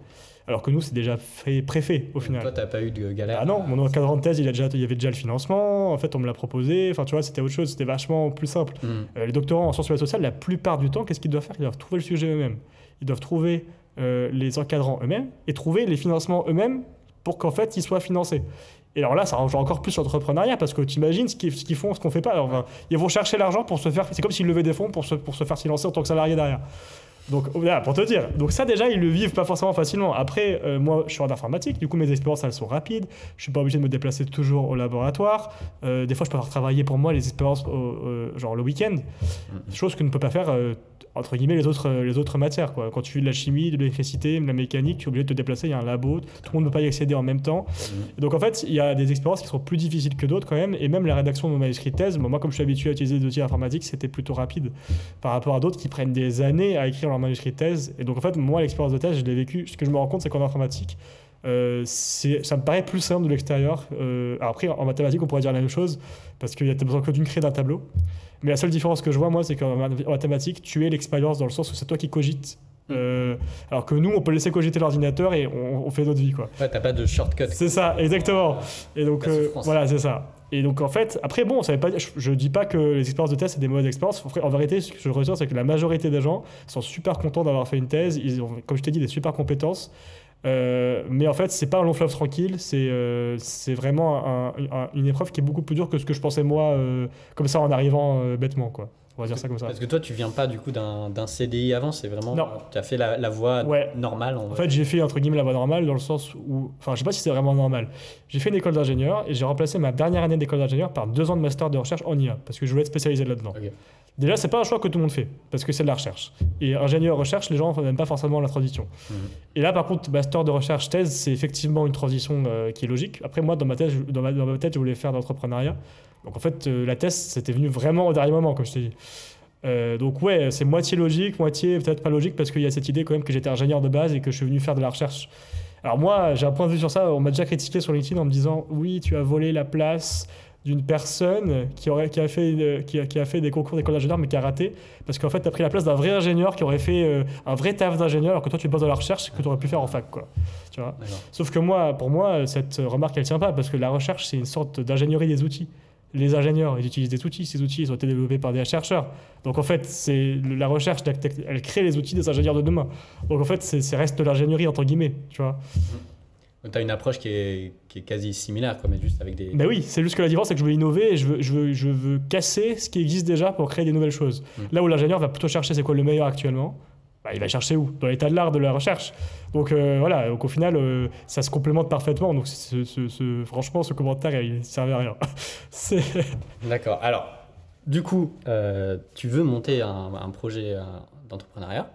Alors que nous, c'est déjà préfet au final. Toi, tu n'as pas eu de galère? Ah non, mon encadrant de thèse, il y avait déjà le financement. En fait, on me l'a proposé. Enfin, tu vois, c'était autre chose. C'était vachement plus simple. Les doctorants en sciences sociales, la plupart du temps, qu'est-ce qu'ils doivent faire? Ils doivent trouver le sujet eux-mêmes. Ils doivent trouver les encadrants eux-mêmes et trouver les financements eux-mêmes pour qu'en fait, ils soient financés. Et alors là, ça rejoint encore plus l'entrepreneuriat parce que tu imagines ce qu'ils font, ce qu'on fait pas. Alors, enfin, ils vont chercher l'argent pour se faire... C'est comme s'ils levaient des fonds pour se faire financer en tant que salarié derrière. Donc, voilà, pour te dire. Donc ça, déjà, ils le vivent pas forcément facilement. Après, moi, je suis en informatique. Du coup, mes expériences, elles sont rapides. Je suis pas obligé de me déplacer toujours au laboratoire. Des fois, je peux avoir travaillé pour moi les expériences genre le week-end. Chose que ne peut pas faire, entre guillemets, les autres matières, quoi. Quand tu fais de la chimie, de l'électricité, de la mécanique, tu es obligé de te déplacer. Il y a un labo. Tout le monde ne peut pas y accéder en même temps. Et donc, en fait, il y a des expériences qui sont plus difficiles que d'autres quand même. Et même la rédaction de mon manuscrit de thèse, moi, comme je suis habitué à utiliser des outils informatiques, c'était plutôt rapide par rapport à d'autres qui prennent des années à écrire leur manuscrit de thèse. Et donc en fait, moi, l'expérience de thèse, je l'ai vécu. Ce que je me rends compte, c'est qu'en informatique, ça me paraît plus simple de l'extérieur. Alors après, en mathématiques, on pourrait dire la même chose parce qu'il y a besoin que d'une clé d'un tableau. Mais la seule différence que je vois, moi, c'est qu'en mathématiques, tu es l'expérience dans le sens où c'est toi qui cogites. Alors que nous, on peut laisser cogiter l'ordinateur et on fait notre vie, quoi. Ouais, t'as pas de shortcut. C'est ça, exactement. Et donc voilà, c'est ça. Et donc en fait, après bon, ça veut pas, je dis pas que les expériences de thèse c'est des mauvaises expériences. En vérité, ce que je ressens, c'est que la majorité des gens sont super contents d'avoir fait une thèse. Ils ont, comme je t'ai dit, des super compétences. Mais en fait, c'est pas un long fleuve tranquille. C'est vraiment une épreuve qui est beaucoup plus dure que ce que je pensais moi, comme ça en arrivant bêtement, quoi. On va dire ça comme ça. Parce que toi, tu viens pas du coup d'un CDI avant, c'est vraiment... Non. Tu as fait la voie normale. En fait, j'ai fait entre guillemets la voie normale dans le sens où... Enfin, je sais pas si c'est vraiment normal. J'ai fait une école d'ingénieur et j'ai remplacé ma dernière année d'école d'ingénieur par 2 ans de master de recherche en IA parce que je voulais être spécialisé là-dedans. Okay. Déjà, c'est pas un choix que tout le monde fait parce que c'est de la recherche. Et ingénieur-recherche, les gens n'aiment pas forcément la transition. Et là, par contre, master de recherche-thèse, c'est effectivement une transition qui est logique. Après, moi, dans ma tête, je voulais faire de l'entrepreneuriat. Donc en fait, la thèse, c'était venu vraiment au dernier moment, comme je t'ai dit. Donc ouais, c'est moitié logique, moitié peut-être pas logique, parce qu'il y a cette idée quand même que j'étais ingénieur de base et que je suis venu faire de la recherche. Alors moi, j'ai un point de vue sur ça. On m'a déjà critiqué sur LinkedIn en me disant « Oui, tu as volé la place d'une personne qui a fait des concours d'école d'ingénieur mais qui a raté, parce qu'en fait, tu as pris la place d'un vrai ingénieur qui aurait fait un vrai taf d'ingénieur, alors que toi, tu bosses dans la recherche que tu aurais pu faire en fac, quoi. Tu vois. Sauf que moi, pour moi, cette remarque, elle tient pas, parce que la recherche, c'est une sorte d'ingénierie des outils. les ingénieurs, ils utilisent des outils. Ces outils, ils ont été développés par des chercheurs. Donc en fait, la recherche, elle crée les outils des ingénieurs de demain. Donc en fait, c'est reste de l'ingénierie, entre guillemets, tu vois. Tu as une approche qui est quasi similaire, quoi, mais juste avec des... Ben oui, c'est juste que la différence, c'est que je veux innover et je veux casser ce qui existe déjà pour créer des nouvelles choses. Là où l'ingénieur va plutôt chercher c'est quoi le meilleur actuellement, bah, il va chercher où? Dans l'état de l'art de la recherche. Donc voilà, donc au final, ça se complémente parfaitement. Donc franchement, ce commentaire, il ne servait à rien. D'accord. Alors, du coup, tu veux monter un projet d'entrepreneuriat.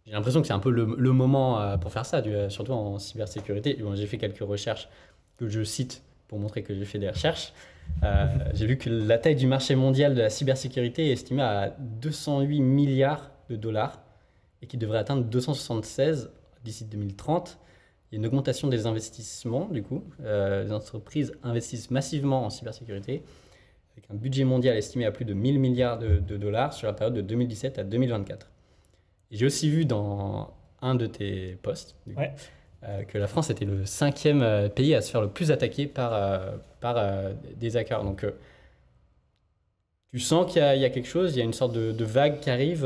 J'ai l'impression que c'est un peu le moment pour faire ça, surtout en cybersécurité. Bon, j'ai fait quelques recherches que je cite pour montrer que j'ai fait des recherches. J'ai vu que la taille du marché mondial de la cybersécurité est estimée à 208 milliards de dollars et qui devrait atteindre 276 d'ici 2030. Il y a une augmentation des investissements, du coup. Les entreprises investissent massivement en cybersécurité avec un budget mondial estimé à plus de 1000 milliards de dollars sur la période de 2017 à 2024. Et j'ai aussi vu dans un de tes posts que la France était le 5e pays à se faire le plus attaquer par des hackers. Donc, tu sens qu'il y a quelque chose, il y a une sorte de vague qui arrive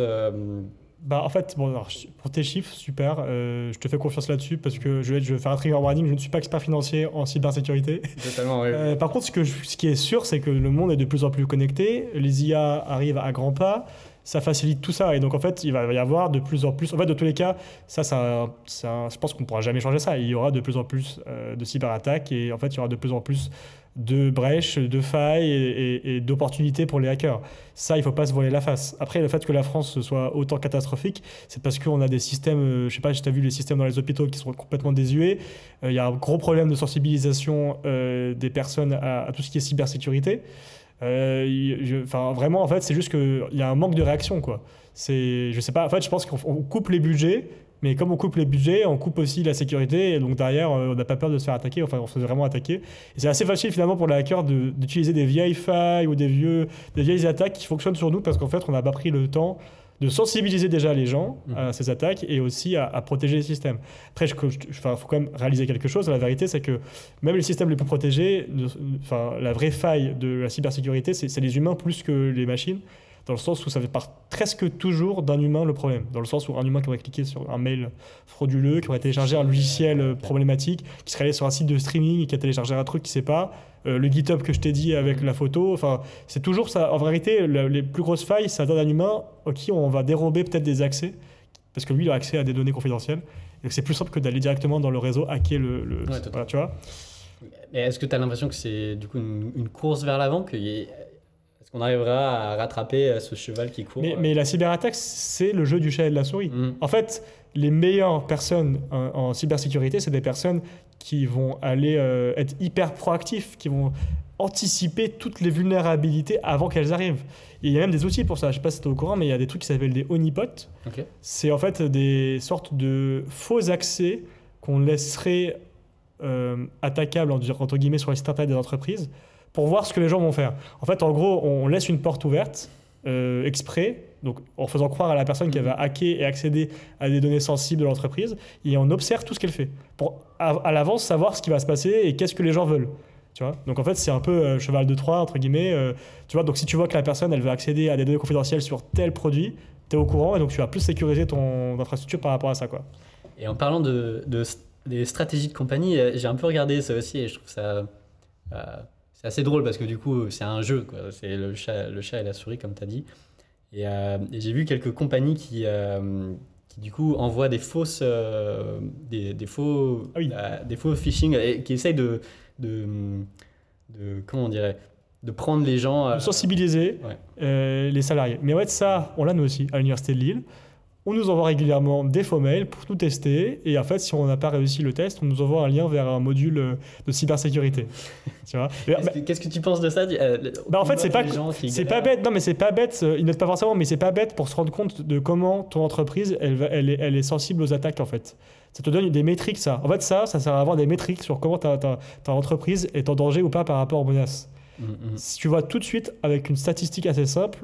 Bah, en fait, bon, alors, pour tes chiffres, super, je te fais confiance là-dessus parce que je vais faire un trigger warning, je ne suis pas expert financier en cybersécurité. Totalement, oui. Par contre, ce qui est sûr, c'est que le monde est de plus en plus connecté, les IA arrivent à grands pas, ça facilite tout ça. Et donc, en fait, il va y avoir de plus en plus... En fait, de tous les cas, je pense qu'on ne pourra jamais changer ça. Il y aura de plus en plus de cyberattaques et en fait, il y aura de plus en plus de brèches, de failles et d'opportunités pour les hackers. Ça, il ne faut pas se voiler la face. Après, le fait que la France soit autant catastrophique, c'est parce qu'on a des systèmes, je ne sais pas si tu as vu les systèmes dans les hôpitaux qui sont complètement désuets. Il y a un gros problème de sensibilisation des personnes à tout ce qui est cybersécurité. Vraiment, en fait, c'est juste qu'il y a un manque de réaction, quoi. Je sais pas, en fait, je pense qu'on coupe les budgets, mais comme on coupe les budgets, on coupe aussi la sécurité, et donc derrière, on n'a pas peur de se faire attaquer, enfin, on se fait vraiment attaquer. Et c'est assez facile, finalement, pour les hackers d'utiliser des vieilles failles ou des vieilles attaques qui fonctionnent sur nous, parce qu'en fait, on n'a pas pris le temps de sensibiliser déjà les gens à ces attaques et aussi à protéger les systèmes. Après, il faut quand même réaliser quelque chose. La vérité, c'est que même les systèmes les plus protégés, la vraie faille de la cybersécurité, c'est les humains plus que les machines, dans le sens où ça fait presque toujours d'un humain le problème. Dans le sens où un humain qui aurait cliqué sur un mail frauduleux, qui aurait téléchargé un logiciel problématique, qui serait allé sur un site de streaming et qui a téléchargé un truc qui ne sait pas, le GitHub que je t'ai dit avec la photo, enfin, c'est toujours ça. En vérité, les plus grosses failles, ça donne un humain à qui on va dérober peut-être des accès, parce que lui, il a accès à des données confidentielles. Donc c'est plus simple que d'aller directement dans le réseau hacker voilà, tu vois. Mais est-ce que tu as l'impression que c'est du coup une course vers l'avant, est-ce qu'on arrivera à rattraper ce cheval qui court mais la cyberattaque, c'est le jeu du chat et de la souris. En fait, les meilleures personnes en cybersécurité, c'est des personnes qui vont aller être hyper proactifs, qui vont anticiper toutes les vulnérabilités avant qu'elles arrivent. Et il y a même des outils pour ça. Je ne sais pas si tu es au courant, mais il y a des trucs qui s'appellent des honeypots. Okay. C'est en fait des sortes de faux accès qu'on laisserait attaquables entre guillemets sur les sites internet des entreprises pour voir ce que les gens vont faire. En fait, en gros, on laisse une porte ouverte exprès, donc en faisant croire à la personne qu'elle va hacker et accéder à des données sensibles de l'entreprise, et on observe tout ce qu'elle fait pour à l'avance savoir ce qui va se passer et qu'est-ce que les gens veulent. Tu vois, donc en fait, c'est un peu cheval de Troie, entre guillemets. Tu vois, donc si tu vois que la personne, elle veut accéder à des données confidentielles sur tel produit, tu es au courant et donc tu vas plus sécuriser ton infrastructure par rapport à ça, quoi. Et en parlant des stratégies de compagnie, j'ai un peu regardé ça aussi et je trouve ça c'est assez drôle parce que du coup, c'est un jeu, quoi. C'est le chat et la souris, comme tu as dit. Et j'ai vu quelques compagnies qui du coup envoient des fausses, des faux phishing et qui essayent de comment on dirait, de prendre les gens, de sensibiliser les salariés. Mais ouais, ça, on l'a nous aussi à l'université de Lille. On nous envoie régulièrement des faux mails pour tout tester. Et en fait, si on n'a pas réussi le test, on nous envoie un lien vers un module de cybersécurité. Tu vois. Qu'est-ce que tu penses de ça? En fait, c'est pas bête. Non, mais c'est pas bête. Ils notent pas forcément, mais c'est pas bête pour se rendre compte de comment ton entreprise, elle est sensible aux attaques, en fait. Ça te donne des métriques, ça. En fait, ça sert à avoir des métriques sur comment ta entreprise est en danger ou pas par rapport aux menaces. Si tu vois tout de suite avec une statistique assez simple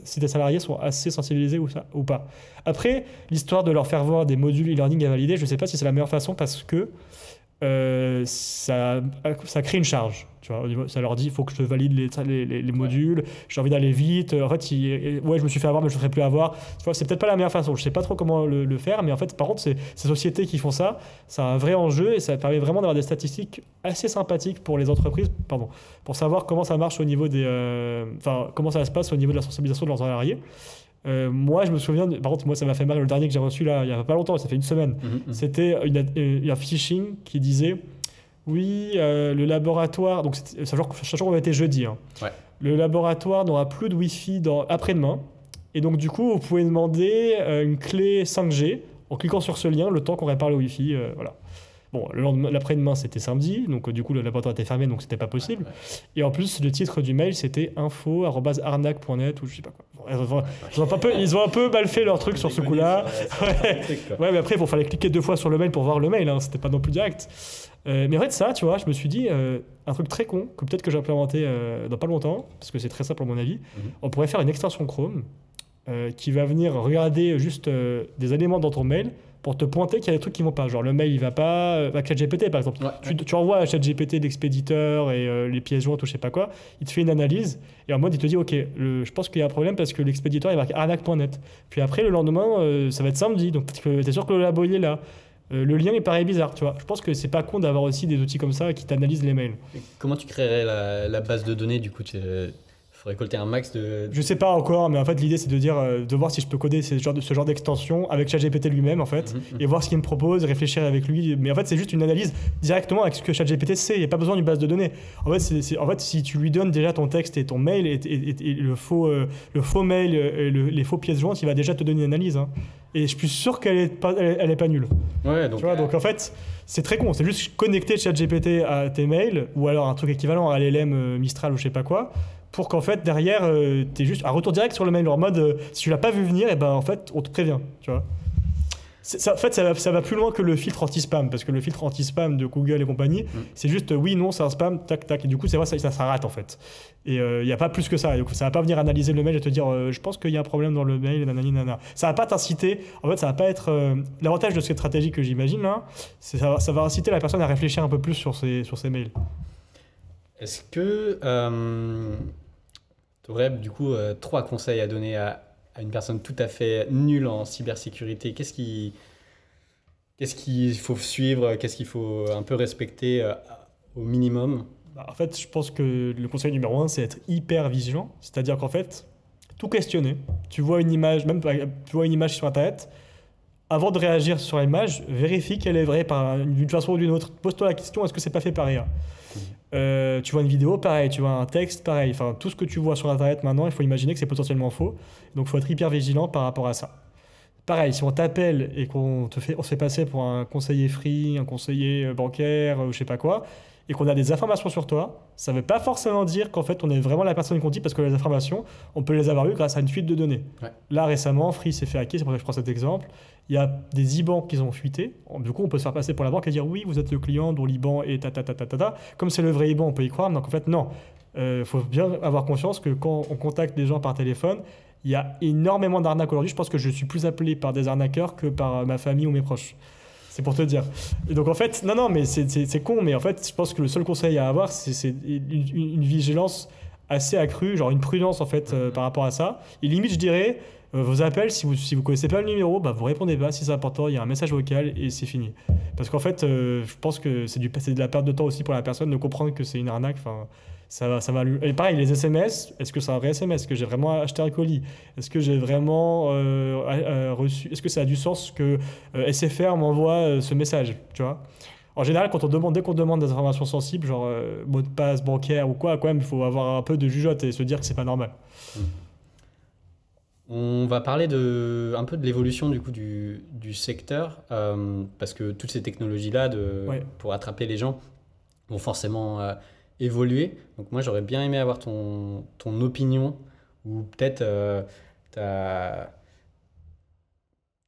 si tes salariés sont assez sensibilisés ou pas. Après, l'histoire de leur faire voir des modules e-learning à valider, je ne sais pas si c'est la meilleure façon parce que ça crée une charge. Tu vois, ça leur dit il faut que je valide les modules, j'ai envie d'aller vite. En fait, ouais, je me suis fait avoir, mais je ne ferai plus avoir. Tu vois, c'est peut-être pas la meilleure façon. Je ne sais pas trop comment le faire, mais en fait, par contre, ces sociétés qui font ça, c'est un vrai enjeu et ça permet vraiment d'avoir des statistiques assez sympathiques pour les entreprises, pour savoir comment ça marche au niveau comment ça se passe au niveau de la sensibilisation de leurs salariés. Moi, je me souviens, par contre, moi, ça m'a fait mal. Le dernier que j'ai reçu là, il n'y a pas longtemps, ça fait une semaine. C'était un phishing qui disait oui, le laboratoire, donc sachant qu'on était jeudi, hein, Ouais. le laboratoire n'aura plus de Wi-Fi après-demain. Et donc, du coup, vous pouvez demander une clé 5G en cliquant sur ce lien le temps qu'on répare le Wi-Fi. Voilà. Bon, l'après-demain, c'était samedi, donc du coup, le laboratoire était fermé, donc c'était pas possible. Ouais. Et en plus, le titre du mail, c'était info@arnaque.net ou je sais pas quoi. Bon, ils ont un peu mal fait leur truc sur ce coup-là. Ouais, mais après, il fallait cliquer 2 fois sur le mail pour voir le mail, hein, c'était pas non plus direct. Mais en fait, ça, tu vois, je me suis dit, un truc très con, que peut-être que j'ai implémenté dans pas longtemps, parce que c'est très simple à mon avis, on pourrait faire une extension Chrome qui va venir regarder juste des éléments dans ton mail pour te pointer qu'il y a des trucs qui vont pas. Genre le mail il va pas, avec ChatGPT par exemple. Tu envoies à ChatGPT l'expéditeur et les pièces jointes ou je sais pas quoi, il te fait une analyse et en mode il te dit ok, je pense qu'il y a un problème parce que l'expéditeur il marque arnaque.net. Puis après le lendemain ça va être samedi, donc t'es sûr que le labo il est là. Le lien il paraît bizarre, tu vois. Je pense que c'est pas con d'avoir aussi des outils comme ça qui t'analysent les mails. Et comment tu créerais la base de données du coup faut récolter un max de... Je sais pas encore, mais en fait l'idée c'est de dire, de voir si je peux coder ce genre d'extension avec ChatGPT lui-même en fait, et voir ce qu'il me propose, réfléchir avec lui. Mais en fait c'est juste une analyse directement avec ce que ChatGPT sait. Il n'y a pas besoin d'une base de données. En fait, si tu lui donnes déjà ton texte et ton mail et le faux mail, les faux pièces jointes, il va déjà te donner une analyse. Hein. Et je suis sûr qu'elle est pas nulle. Ouais, tu vois, donc en fait c'est très con. C'est juste connecter ChatGPT à tes mails ou alors un truc équivalent à LLM Mistral ou je sais pas quoi, pour qu'en fait derrière t'aies juste un retour direct sur le mail en mode si tu l'as pas vu venir et ben en fait on te prévient, tu vois. En fait ça va plus loin que le filtre anti-spam, parce que le filtre anti-spam de Google et compagnie c'est juste oui non c'est un spam tac tac, et du coup c'est vrai ça rate en fait, et il y a pas plus que ça, et donc ça va pas venir analyser le mail et te dire je pense qu'il y a un problème dans le mail nanani nana. Ça va pas t'inciter, en fait ça va pas être l'avantage de cette stratégie que j'imagine là, ça va inciter la personne à réfléchir un peu plus sur ses mails. Est-ce que tu aurais du coup 3 conseils à donner à une personne tout à fait nulle en cybersécurité? Qu'est-ce qu'il faut suivre? Qu'est-ce qu'il faut un peu respecter au minimum? En fait, je pense que le conseil numéro 1, c'est être hyper vigilant. C'est-à-dire qu'en fait, tout questionner. Tu vois une image, sur Internet, avant de réagir sur l'image, vérifie qu'elle est vraie d'une façon ou d'une autre. Pose-toi la question, est-ce que c'est pas fait par IA ? Tu vois une vidéo, pareil, tu vois un texte, pareil. Enfin, tout ce que tu vois sur Internet maintenant, il faut imaginer que c'est potentiellement faux. Donc, il faut être hyper vigilant par rapport à ça. Pareil, si on t'appelle et on se fait passer pour un conseiller free, un conseiller bancaire, je sais pas quoi, et qu'on a des informations sur toi, ça ne veut pas forcément dire qu'en fait on est vraiment la personne qu'on dit, parce que les informations, on peut les avoir eues grâce à une fuite de données. Ouais. Là récemment, Free s'est fait hacker, c'est pour ça que je prends cet exemple. Il y a des IBAN qui ont fuité. Du coup, on peut se faire passer pour la banque et dire oui, vous êtes le client dont l'IBAN est ta. Comme c'est le vrai IBAN, on peut y croire. Donc en fait, non. Faut bien avoir conscience que quand on contacte les gens par téléphone, il y a énormément d'arnaques aujourd'hui. Je pense que je suis plus appelé par des arnaqueurs que par ma famille ou mes proches. C'est pour te dire. Et donc en fait, non, mais c'est con, mais en fait, je pense que le seul conseil à avoir, c'est une vigilance assez accrue, genre une prudence en fait par rapport à ça. Et limite, je dirais, vos appels, si vous connaissez pas le numéro, bah vous répondez pas. Si c'est important, il y a un message vocal et c'est fini. Parce qu'en fait, je pense que c'est de la perte de temps aussi pour la personne de comprendre que c'est une arnaque. Enfin, ça va lui... Et pareil, les SMS, est-ce que c'est un vrai SMS? Est-ce que j'ai vraiment acheté un colis? Est-ce que j'ai vraiment reçu... Est-ce que ça a du sens que SFR m'envoie ce message, tu vois? En général, dès qu'on demande des informations sensibles, genre mot de passe bancaire ou quoi, quand même, il faut avoir un peu de jugeote et se dire que c'est pas normal. On va parler un peu de l'évolution du coup du secteur, parce que toutes ces technologies-là pour attraper les gens vont forcément évoluer. Donc moi, j'aurais bien aimé avoir ton opinion, ou peut-être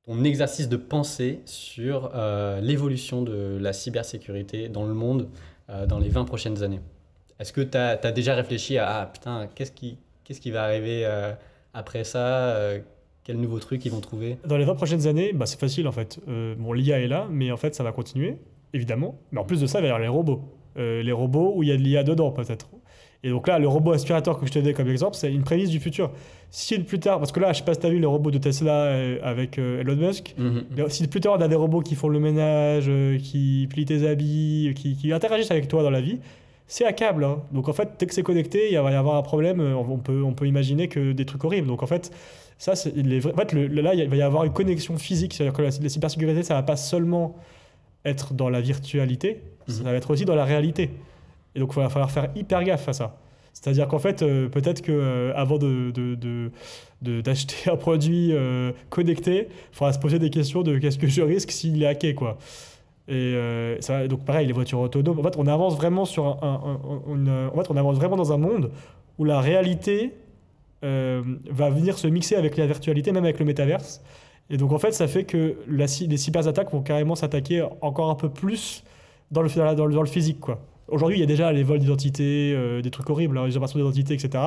ton exercice de pensée sur l'évolution de la cybersécurité dans le monde dans les 20 prochaines années. Est-ce que tu as déjà réfléchi à putain, qu'est-ce qui va arriver après ça, quels nouveaux trucs ils vont trouver? Dans les 20 prochaines années, c'est facile en fait. L'IA est là, mais en fait ça va continuer. évidemment, mais en plus de ça, il va y avoir les robots. Les robots où il y a de l'IA dedans, peut-être. Et donc là, le robot aspirateur que je te donnais comme exemple, c'est une prémisse du futur. Si plus tard, parce que là, je sais pas si tu as vu le robot de Tesla avec Elon Musk, mais si plus tard on a des robots qui font le ménage, qui plient tes habits, qui interagissent avec toi dans la vie, c'est à câble. Hein. Donc en fait, dès que c'est connecté, il va y avoir un problème. On peut imaginer que des trucs horribles. Donc en fait, ça, en fait, là, il va y avoir une connexion physique. C'est-à-dire que la cybersécurité, ça va pas seulement être dans la virtualité, ça va être aussi dans la réalité. Et donc, il va falloir faire hyper gaffe à ça. C'est-à-dire qu'en fait, peut-être qu'avant d'acheter un produit connecté, il faudra se poser des questions de qu'est-ce que je risque s'il est hacké, quoi. Et donc, pareil, les voitures autonomes. En fait, on avance vraiment on avance vraiment dans un monde où la réalité va venir se mixer avec la virtualité, même avec le métaverse. Et donc, en fait, ça fait que les cyberattaques vont carrément s'attaquer encore un peu plus dans le physique, quoi. Aujourd'hui, il y a déjà les vols d'identité, des trucs horribles, les usurpations d'identité, etc.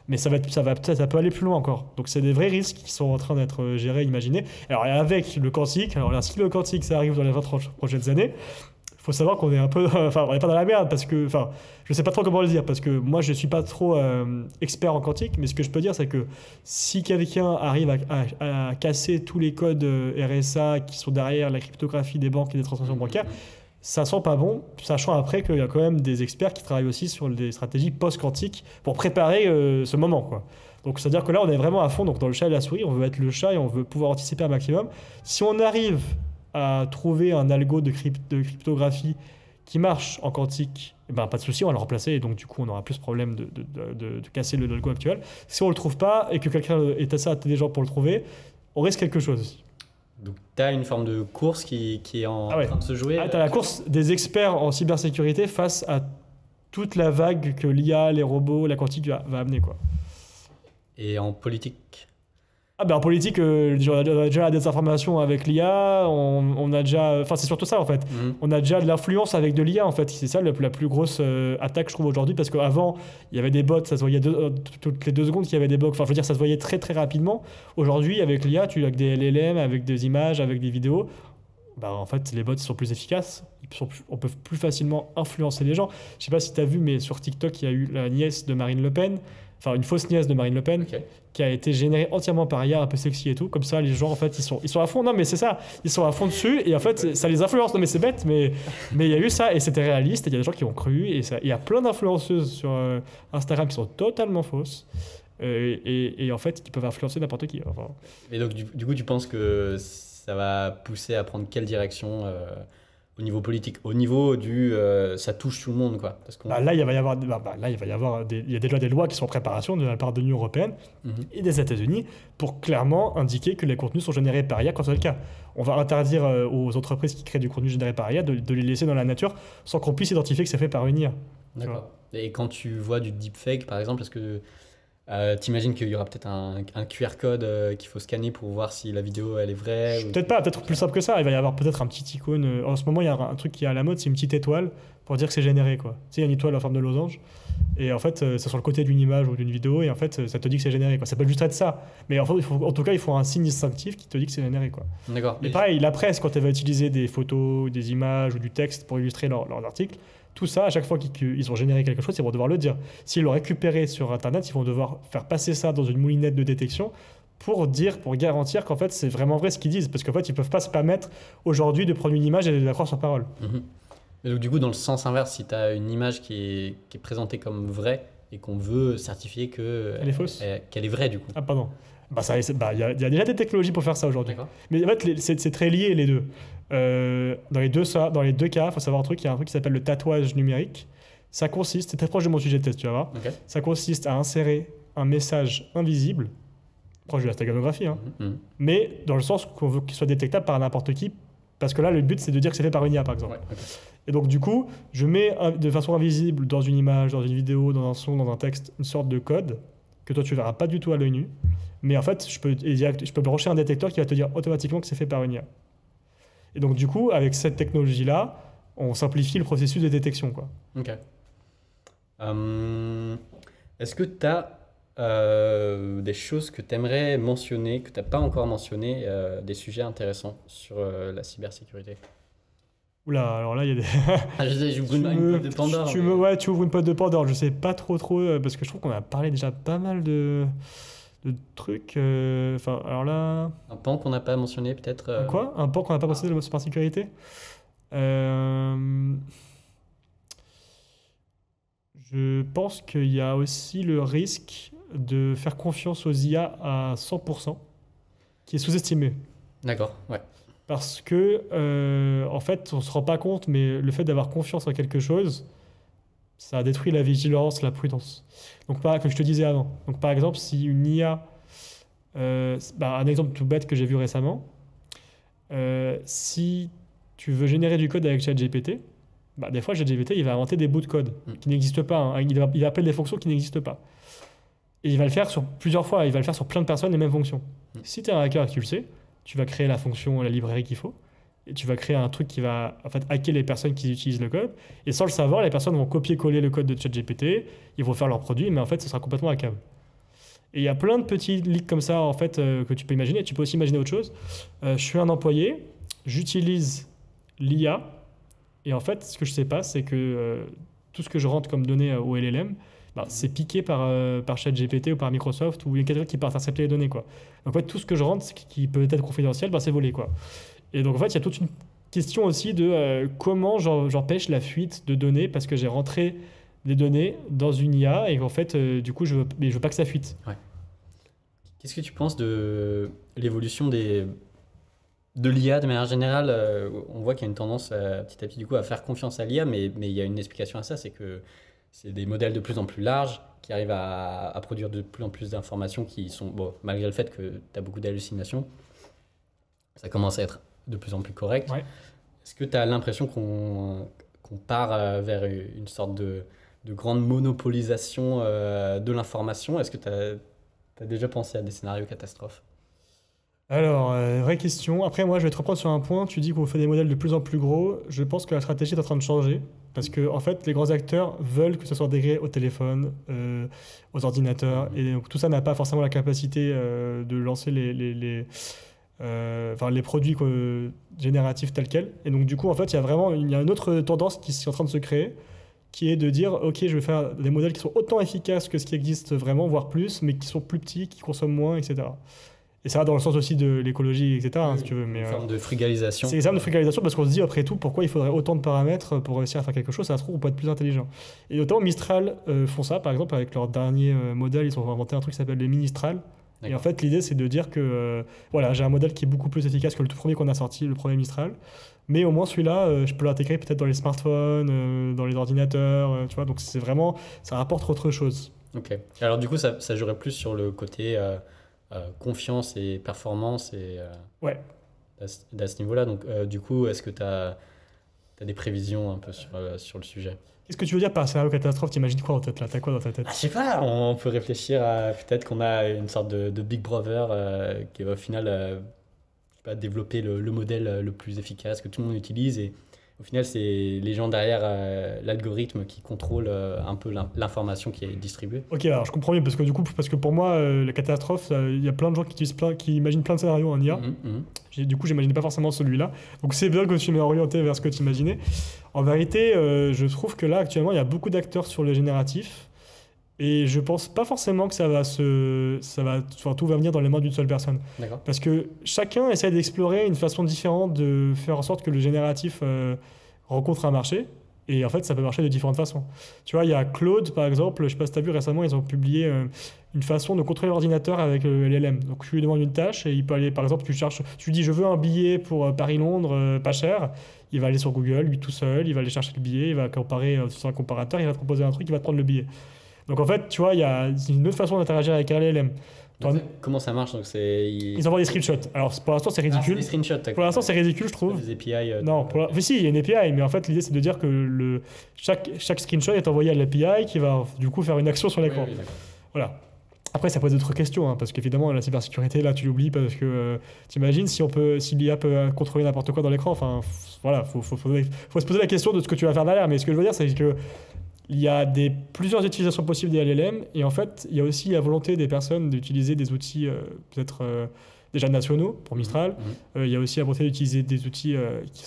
Mais ça peut aller plus loin encore. Donc, c'est des vrais risques qui sont en train d'être gérés, imaginés. Alors, avec le quantique, si le quantique, ça arrive dans les 20 prochaines années, il faut savoir qu'on est un peu... Enfin, on n'est pas dans la merde, parce que... Enfin, je ne sais pas trop comment le dire, parce que moi, je ne suis pas trop expert en quantique, mais ce que je peux dire, c'est que si quelqu'un arrive à casser tous les codes RSA qui sont derrière la cryptographie des banques et des transactions bancaires, ça sent pas bon, sachant après qu'il y a quand même des experts qui travaillent aussi sur des stratégies post-quantiques pour préparer ce moment, quoi. Donc c'est-à-dire que là, on est vraiment à fond donc, dans le chat et la souris, on veut être le chat et on veut pouvoir anticiper un maximum. Si on arrive à trouver un algo de cryptographie qui marche en quantique, eh ben, pas de souci, on va le remplacer et donc du coup, on aura plus de problème de casser l'algo actuel. Si on le trouve pas et que quelqu'un est assez intelligent pour le trouver, on risque quelque chose. Donc, tu as une forme de course qui est en train de se jouer. Tu as la course des experts en cybersécurité face à toute la vague que l'IA, les robots, la quantique va amener, quoi. Et en politique? En politique, on a déjà la désinformation avec l'IA, on a déjà... Enfin, c'est surtout ça, en fait. On a déjà de l'influence avec de l'IA, en fait. C'est ça la plus grosse attaque, je trouve, aujourd'hui, parce qu'avant, il y avait des bots, ça se voyait toutes les 2 secondes qu'il y avait des bots. Enfin, je veux dire, ça se voyait très, très rapidement. Aujourd'hui, avec l'IA, avec des LLM, avec des images, avec des vidéos, en fait, les bots sont plus efficaces. On peut plus facilement influencer les gens. Je sais pas si tu as vu, mais sur TikTok, il y a eu la nièce de Marine Le Pen, enfin une fausse nièce de Marine Le Pen, qui a été générée entièrement par IA, un peu sexy et tout. Comme ça, les gens, en fait, ils sont à fond. Non, mais c'est ça. Ils sont à fond dessus et en fait, ça les influence. Non, mais c'est bête, mais il y a eu ça et c'était réaliste. Et il y a des gens qui ont cru. Et il y a plein d'influenceuses sur Instagram qui sont totalement fausses. Et en fait, qui peuvent influencer n'importe qui. Enfin. Et donc, du coup, tu penses que ça va pousser à prendre quelle direction au niveau politique, au niveau du ça touche tout le monde, quoi. Parce là, il va y avoir, il y a déjà des lois qui sont en préparation de la part de l'Union européenne et des États-Unis pour clairement indiquer que les contenus sont générés par IA quand c'est le cas. On va interdire aux entreprises qui créent du contenu généré par IA de les laisser dans la nature sans qu'on puisse identifier que c'est fait par une IA. D'accord. Et quand tu vois du deepfake, par exemple, est-ce que t'imagines qu'il y aura peut-être un QR code qu'il faut scanner pour voir si la vidéo elle est vraie Peut-être pas, peut-être plus simple que ça. Il va y avoir peut-être un petit icône. En ce moment, il y a un truc qui est à la mode, c'est une petite étoile pour dire que c'est généré, quoi. Tu sais, il y a une étoile en forme de losange. Et en fait, c'est sur le côté d'une image ou d'une vidéo. Et en fait, ça te dit que c'est généré, quoi. Ça peut juste être ça. Mais en tout cas, il faut un signe distinctif qui te dit que c'est généré, quoi. D'accord. Et pareil, la presse, quand elle va utiliser des photos, des images ou du texte pour illustrer leurs articles, tout ça, à chaque fois qu'ils ont généré quelque chose, ils vont devoir le dire. S'ils l'ont récupéré sur Internet, ils vont devoir faire passer ça dans une moulinette de détection pour garantir qu'en fait, c'est vraiment vrai ce qu'ils disent. Parce qu'en fait, ils ne peuvent pas se permettre aujourd'hui de prendre une image et de la croire sur parole. Et donc, du coup, dans le sens inverse, si tu as une image qui est présentée comme vraie et qu'on veut certifier qu'elle est fausse, qu'elle est vraie, du coup. Ah, pardon. Il y a déjà des technologies pour faire ça aujourd'hui. Mais en fait, c'est très lié les deux. Dans les deux cas, il faut savoir un truc, il y a un truc qui s'appelle le tatouage numérique. Ça consiste, c'est très proche de mon sujet de test, tu vas voir. Ça consiste à insérer un message invisible, proche de la stéganographie, mais dans le sens qu'on veut qu'il soit détectable par n'importe qui, parce que là, le but, c'est de dire que c'est fait par une IA, par exemple. Et donc, du coup, je mets de façon invisible dans une image, dans une vidéo, dans un son, dans un texte, une sorte de code que toi, tu verras pas du tout à l'œil nu. Mais en fait, je peux brancher un détecteur qui va te dire automatiquement que c'est fait par une IA. Et donc, du coup, avec cette technologie-là, on simplifie le processus de détection, quoi. Ok. Est-ce que tu as des choses que tu aimerais mentionner, que tu n'as pas encore mentionné, des sujets intéressants sur la cybersécurité? Oula, alors là, il y a des... J'ouvre une boîte de Pandore. Ouais, tu ouvres une boîte de Pandore. Je sais pas trop, parce que je trouve qu'on a parlé déjà pas mal de trucs. Enfin, alors là... Un pan qu'on n'a pas mentionné, peut-être. Quoi? Un pan qu'on n'a pas mentionné de la cybersécurité? Je pense qu'il y a aussi le risque de faire confiance aux IA à 100%, qui est sous-estimé. D'accord, ouais. Parce que, en fait, on ne se rend pas compte, mais le fait d'avoir confiance en quelque chose, ça détruit la vigilance, la prudence. Donc, comme je te disais avant. Donc, par exemple, si une IA, un exemple tout bête que j'ai vu récemment, si tu veux générer du code avec ChatGPT, des fois, ChatGPT, il va inventer des bouts de code qui n'existent pas. Hein. Il appelle des fonctions qui n'existent pas. Et il va le faire sur plusieurs fois. Il va le faire sur plein de personnes, les mêmes fonctions. Si tu es un hacker et que tu le sais, tu vas créer la fonction, la librairie qu'il faut, et tu vas créer un truc qui va en fait hacker les personnes qui utilisent le code. Et sans le savoir, les personnes vont copier-coller le code de ChatGPT, ils vont faire leur produit, mais en fait, ce sera complètement hackable. Et il y a plein de petits leaks comme ça, en fait, que tu peux imaginer. Tu peux aussi imaginer autre chose. Je suis un employé, j'utilise l'IA, et en fait, ce que je sais pas, c'est que tout ce que je rentre comme données au LLM, c'est piqué par ChatGPT ou par Microsoft, ou il y a quelqu'un qui peut intercepter les données, quoi. Donc, en fait, tout ce que je rentre, qui peut être confidentiel, c'est volé, quoi. Et donc, en fait, il y a toute une question aussi de comment j'empêche la fuite de données, parce que j'ai rentré des données dans une IA, et en fait, du coup, je veux pas que ça fuite. Ouais. Qu'est-ce que tu penses de l'évolution de l'IA de manière générale? On voit qu'il y a une tendance petit à petit du coup, à faire confiance à l'IA, mais il y a une explication à ça, c'est que c'est des modèles de plus en plus larges qui arrivent à produire de plus en plus d'informations qui sont, bon, malgré le fait que tu as beaucoup d'hallucinations, ça commence à être de plus en plus correct. Ouais. Est-ce que tu as l'impression qu'on part vers une sorte de grande monopolisation de l'information? Est-ce que tu as déjà pensé à des scénarios catastrophes? Alors, vraie question. Après, moi, je vais te reprendre sur un point. Tu dis qu'on fait des modèles de plus en plus gros. Je pense que la stratégie est en train de changer. Parce que, en fait, les grands acteurs veulent que ce soit intégré au téléphone, aux ordinateurs. Et donc, tout ça n'a pas forcément la capacité de lancer les produits génératifs tels quels. Et donc, du coup, en fait, il y a une autre tendance qui est en train de se créer, qui est de dire, OK, je vais faire des modèles qui sont autant efficaces que ce qui existe vraiment, voire plus, mais qui sont plus petits, qui consomment moins, etc. Et ça va dans le sens aussi de l'écologie, etc., si tu veux. Mais, une forme de frugalisation. C'est une forme de frugalisation parce qu'on se dit, après tout, pourquoi il faudrait autant de paramètres pour réussir à faire quelque chose? Ça se trouve, on peut être plus intelligent. Et notamment, Mistral font ça, par exemple, avec leur dernier modèle, ils ont inventé un truc qui s'appelle les Ministral. Et en fait, l'idée, c'est de dire que j'ai un modèle qui est beaucoup plus efficace que le tout premier qu'on a sorti, le premier Mistral. Mais au moins, celui-là, je peux l'intégrer peut-être dans les smartphones, dans les ordinateurs, tu vois. Donc, c'est vraiment, ça rapporte autre chose. Ok. Alors, du coup, ça jouerait plus sur le côté confiance et performance ouais. À ce niveau-là. Donc, du coup, est-ce que tu as des prévisions un peu sur le sujet? Qu'est-ce que tu veux dire par scénario catastrophe? T'imagines quoi en tête là? T'as quoi dans ta tête? Je sais pas, on peut réfléchir à peut-être qu'on a une sorte de Big Brother qui va au final développer le modèle le plus efficace que tout le monde utilise, et au final c'est les gens derrière l'algorithme qui contrôlent un peu l'information qui est distribuée. Ok, alors je comprends mieux parce que pour moi la catastrophe, il y a plein de gens qui imaginent plein de scénarios en IA. Du coup, j'imaginais pas forcément celui-là. Donc c'est bien que tu m'aies orienté vers ce que tu imaginais. En vérité, je trouve que là actuellement il y a beaucoup d'acteurs sur le génératif. Et je pense pas forcément que tout va venir dans les mains d'une seule personne. D'accord. Parce que chacun essaie d'explorer une façon différente de faire en sorte que le génératif rencontre un marché. Et en fait, ça peut marcher de différentes façons. Tu vois, il y a Claude, par exemple, je sais pas si tu as vu récemment, ils ont publié une façon de contrôler l'ordinateur avec le LLM. Donc, tu lui demandes une tâche et il peut aller, par exemple, tu lui dis, je veux un billet pour Paris-Londres, pas cher. Il va aller sur Google, lui tout seul, il va aller chercher le billet, il va comparer sur un comparateur, il va te proposer un truc, il va te prendre le billet. Donc en fait, tu vois, il y a une autre façon d'interagir avec un LLM. Comment ça marche? Donc ils envoient des screenshots. Alors pour l'instant, c'est ridicule. Des screenshots, pour l'instant, c'est ridicule, je trouve. Des API. Non, si, il y a une API, mais en fait, l'idée, c'est de dire que chaque screenshot est envoyé à l'API qui va du coup faire une action sur l'écran. Oui, voilà. Après, ça pose d'autres questions, hein, parce qu'évidemment, la cybersécurité, là, tu l'oublies parce que t'imagines si l'IA peut contrôler n'importe quoi dans l'écran. Enfin, voilà, faut se poser la question de ce que tu vas faire derrière. Mais ce que je veux dire, c'est que il y a plusieurs utilisations possibles des LLM, et en fait, il y a aussi la volonté des personnes d'utiliser des outils peut-être déjà nationaux pour Mistral. Il y a aussi la volonté d'utiliser des outils qui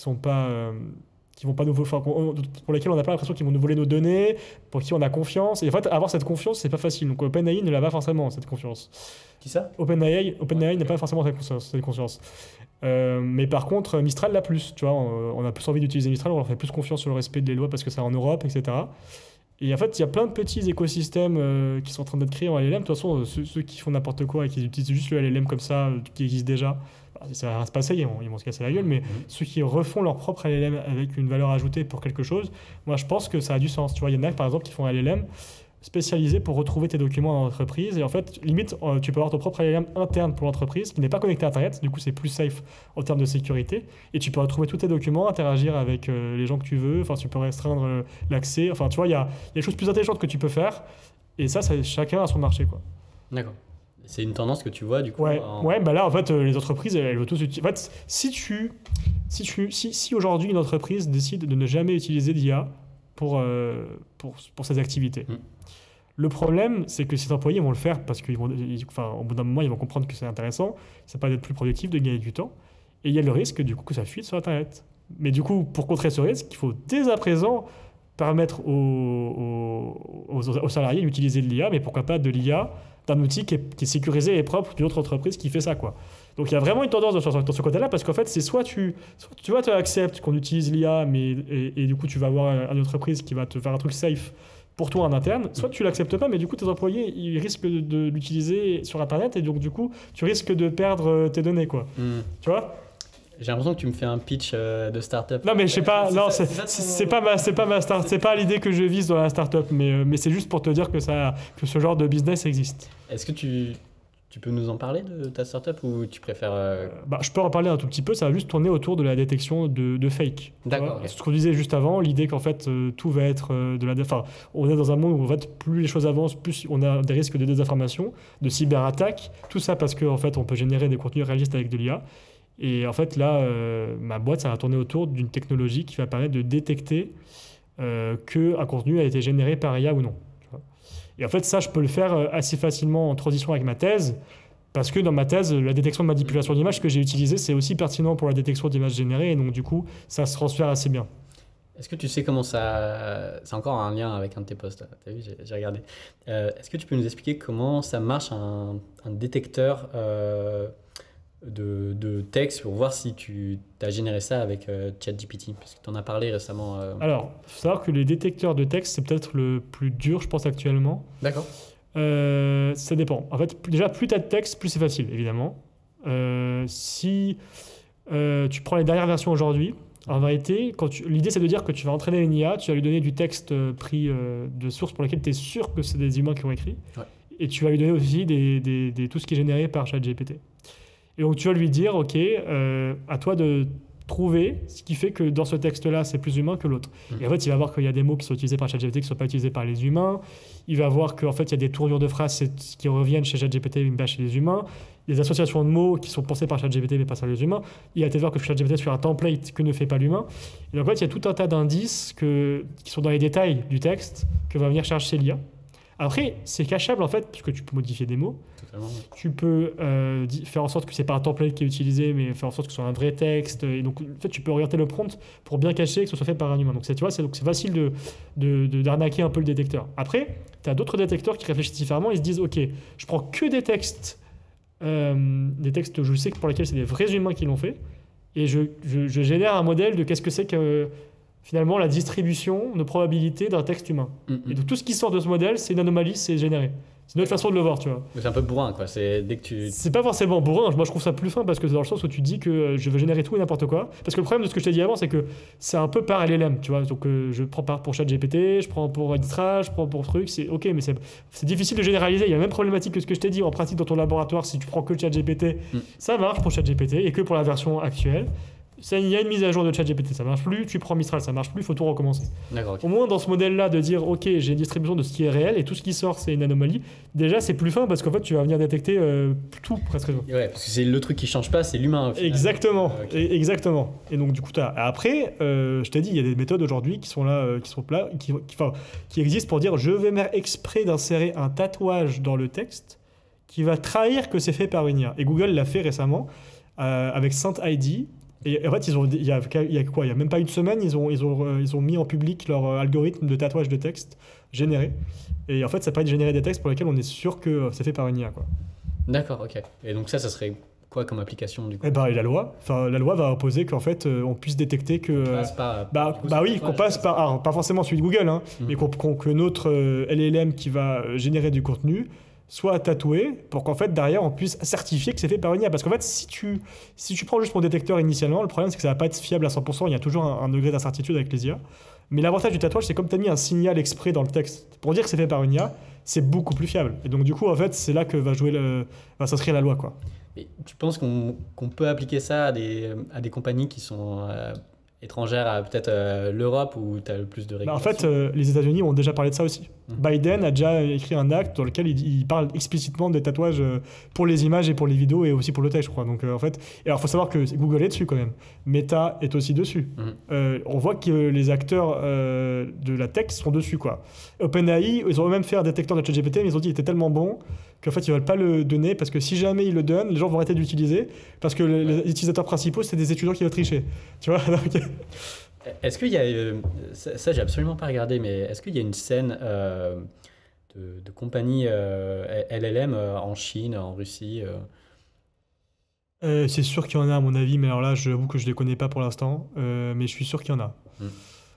qui vont pas nous, pour lesquels on n'a pas l'impression qu'ils vont nous voler nos données, pour qui on a confiance. Et en fait, avoir cette confiance, c'est pas facile. Donc OpenAI ne l'a pas forcément, cette confiance. Qui ça? OpenAI n'a pas forcément cette confiance. Mais par contre, Mistral l'a plus. Tu vois, on a plus envie d'utiliser Mistral, on leur fait plus confiance sur le respect des lois parce que c'est en Europe, etc. Et en fait, il y a plein de petits écosystèmes qui sont en train d'être créés en LLM. De toute façon, ceux qui font n'importe quoi et qui utilisent juste le LLM comme ça, qui existe déjà, ça va se passer, ils vont se casser la gueule. Mais ceux qui refont leur propre LLM avec une valeur ajoutée pour quelque chose, moi, je pense que ça a du sens. Tu vois, il y en a, par exemple, qui font un LLM spécialisé pour retrouver tes documents dans l'entreprise. Et en fait, limite, tu peux avoir ton propre LLM interne pour l'entreprise qui n'est pas connecté à Internet. Du coup, c'est plus safe en termes de sécurité. Et tu peux retrouver tous tes documents, interagir avec les gens que tu veux. Enfin, tu peux restreindre l'accès. Enfin, tu vois, il y a des choses plus intelligentes que tu peux faire. Et ça chacun a son marché, quoi. D'accord. C'est une tendance que tu vois, du coup. Ouais, bah là, en fait, les entreprises, elles veulent tous utiliser. En fait, si aujourd'hui une entreprise décide de ne jamais utiliser d'IA pour ses activités. Le problème, c'est que ces employés vont le faire parce qu'au bout d'un moment, ils vont comprendre que c'est intéressant, ça peut être plus productif, de gagner du temps. Et il y a le risque, du coup, que ça fuite sur Internet. Mais du coup, pour contrer ce risque, il faut dès à présent permettre aux salariés d'utiliser de l'IA, mais pourquoi pas de l'IA d'un outil qui est sécurisé et propre d'une autre entreprise qui fait ça, quoi. Donc il y a vraiment une tendance dans ce côté-là, parce qu'en fait, c'est soit tu acceptes qu'on utilise l'IA, et du coup, tu vas avoir une entreprise qui va te faire un truc safe pour toi en interne, soit tu l'acceptes pas, mais du coup tes employés ils risquent de l'utiliser sur Internet et donc du coup tu risques de perdre tes données, quoi. Tu vois? J'ai l'impression que tu me fais un pitch de start-up. Non mais je sais pas, c'est pas l'idée que je vise dans la start-up, mais c'est juste pour te dire que ce genre de business existe. Est-ce que tu peux nous en parler de ta startup ou tu préfères je peux en parler un tout petit peu, ça va juste tourner autour de la détection de fake. D'accord. Okay. Ce qu'on disait juste avant, l'idée qu'en fait tout va être on est dans un monde où en fait, plus les choses avancent, plus on a des risques de désinformation, de cyberattaques, tout ça parce qu'en fait on peut générer des contenus réalistes avec de l'IA. Et en fait là, ma boîte, ça va tourner autour d'une technologie qui va permettre de détecter qu'un contenu a été généré par IA ou non. Et en fait, ça, je peux le faire assez facilement en transition avec ma thèse, parce que dans ma thèse, la détection de manipulation d'images que j'ai utilisée, c'est aussi pertinent pour la détection d'images générées, et donc du coup, ça se transfère assez bien. Est-ce que tu sais comment ça... C'est encore un lien avec un de tes posts, t'as vu, j'ai regardé. Est-ce que tu peux nous expliquer comment ça marche un détecteur de texte pour voir si tu as généré ça avec ChatGPT, parce que tu en as parlé récemment. Alors, il faut savoir que les détecteurs de texte, c'est peut-être le plus dur, je pense, actuellement. D'accord. Ça dépend. En fait, déjà, plus tu as de texte, plus c'est facile, évidemment. Si tu prends les dernières versions aujourd'hui, en vérité, l'idée, c'est de dire que tu vas entraîner une IA, tu vas lui donner du texte pris de sources pour lesquelles tu es sûr que c'est des humains qui ont écrit, et tu vas lui donner aussi tout ce qui est généré par ChatGPT. Et donc tu vas lui dire, ok, à toi de trouver ce qui fait que dans ce texte-là, c'est plus humain que l'autre. Et en fait, il va voir qu'il y a des mots qui sont utilisés par ChatGPT qui ne sont pas utilisés par les humains. Il va voir qu'en fait, il y a des tournures de phrases qui reviennent chez ChatGPT mais pas chez les humains. Des associations de mots qui sont pensées par ChatGPT mais pas par les humains. Il va te voir que ChatGPT fait un template que ne fait pas l'humain. Et donc en fait, il y a tout un tas d'indices qui sont dans les détails du texte que va venir chercher l'IA. Après, c'est cachable en fait, puisque tu peux modifier des mots. Totalement. Tu peux faire en sorte que c'est pas un template qui est utilisé, mais faire en sorte que ce soit un vrai texte. Et donc, en fait, tu peux orienter le prompt pour bien cacher que ce soit fait par un humain. Donc, tu vois, c'est facile d'arnaquer un peu le détecteur. Après, tu as d'autres détecteurs qui réfléchissent différemment. Ils se disent, ok, je prends que des textes, je sais que pour lesquels c'est des vrais humains qui l'ont fait, et je génère un modèle de qu'est-ce que c'est que finalement la distribution de probabilité d'un texte humain. Et donc tout ce qui sort de ce modèle, c'est une anomalie, c'est généré. C'est une autre façon de le voir, tu vois. C'est un peu bourrin, quoi. C'est dès que tu... C'est pas forcément bourrin. Moi, je trouve ça plus fin parce que c'est dans le sens où tu dis que je veux générer tout et n'importe quoi. Parce que le problème de ce que je t'ai dit avant, c'est que c'est un peu par LLM, tu vois. Donc je prends pour ChatGPT, je prends pour Mistral, je prends pour truc. C'est ok, mais c'est difficile de généraliser. Il y a la même problématique que ce que je t'ai dit en pratique dans ton laboratoire. Si tu prends que ChatGPT, ça marche pour ChatGPT et que pour la version actuelle. Il y a une mise à jour de ChatGPT, ça marche plus. Tu prends Mistral, ça marche plus. Il faut tout recommencer. D'accord. Okay. Au moins dans ce modèle-là, de dire ok, j'ai une distribution de ce qui est réel et tout ce qui sort c'est une anomalie. Déjà, c'est plus fin parce qu'en fait, tu vas venir détecter tout presque. Ouais, parce que c'est le truc qui change pas, c'est l'humain. Exactement, exactement. Et donc du coup, après, je t'ai dit, il y a des méthodes aujourd'hui qui sont là, qui existent pour dire je vais faire exprès d'insérer un tatouage dans le texte qui va trahir que c'est fait par une IA. Et Google l'a fait récemment avec SaintID. Et en fait, il y a quoi? Il y a même pas une semaine, ils ont mis en public leur algorithme de tatouage de texte généré. Et en fait, ça permet de générer des textes pour lesquels on est sûr que c'est fait par une IA, quoi. D'accord, ok. Et donc ça serait quoi comme application du coup? Et bah, et la loi va imposer qu'en fait, on puisse détecter que. On passe par, Oui, qu'on passe par. Alors, pas forcément celui de Google, hein, mais que notre LLM qui va générer du contenu soit tatoué pour qu'en fait, derrière, on puisse certifier que c'est fait par une IA. Parce qu'en fait, si tu prends juste mon détecteur initialement, le problème, c'est que ça va pas être fiable à 100%. Il y a toujours un degré d'incertitude avec les IA. Mais l'avantage du tatouage, c'est comme tu as mis un signal exprès dans le texte pour dire que c'est fait par une IA, c'est beaucoup plus fiable. Et donc, du coup, en fait, c'est là que va s'inscrire la loi, quoi. Et tu penses qu'on peut appliquer ça à des compagnies qui sont étrangères à peut-être l'Europe où tu as le plus de En régulation? fait, les États-Unis ont déjà parlé de ça aussi. Biden a déjà écrit un acte dans lequel il parle explicitement des tatouages pour les images et pour les vidéos et aussi pour le texte, je crois. Donc, en fait, alors, il faut savoir que Google est dessus quand même. Meta est aussi dessus. On voit que les acteurs de la tech sont dessus, quoi. OpenAI, ils ont même fait un détecteur de ChatGPT, mais ils ont dit qu'il était tellement bon qu'en fait, ils veulent pas le donner parce que si jamais ils le donnent, les gens vont arrêter d'utiliser parce que les utilisateurs principaux, c'est des étudiants qui vont tricher. Tu vois? Donc, est-ce qu'il y a... ça, j'ai absolument pas regardé, mais est-ce qu'il y a une scène de compagnie LLM en Chine, en Russie c'est sûr qu'il y en a à mon avis, mais alors là, j'avoue que je les connais pas pour l'instant, mais je suis sûr qu'il y en a.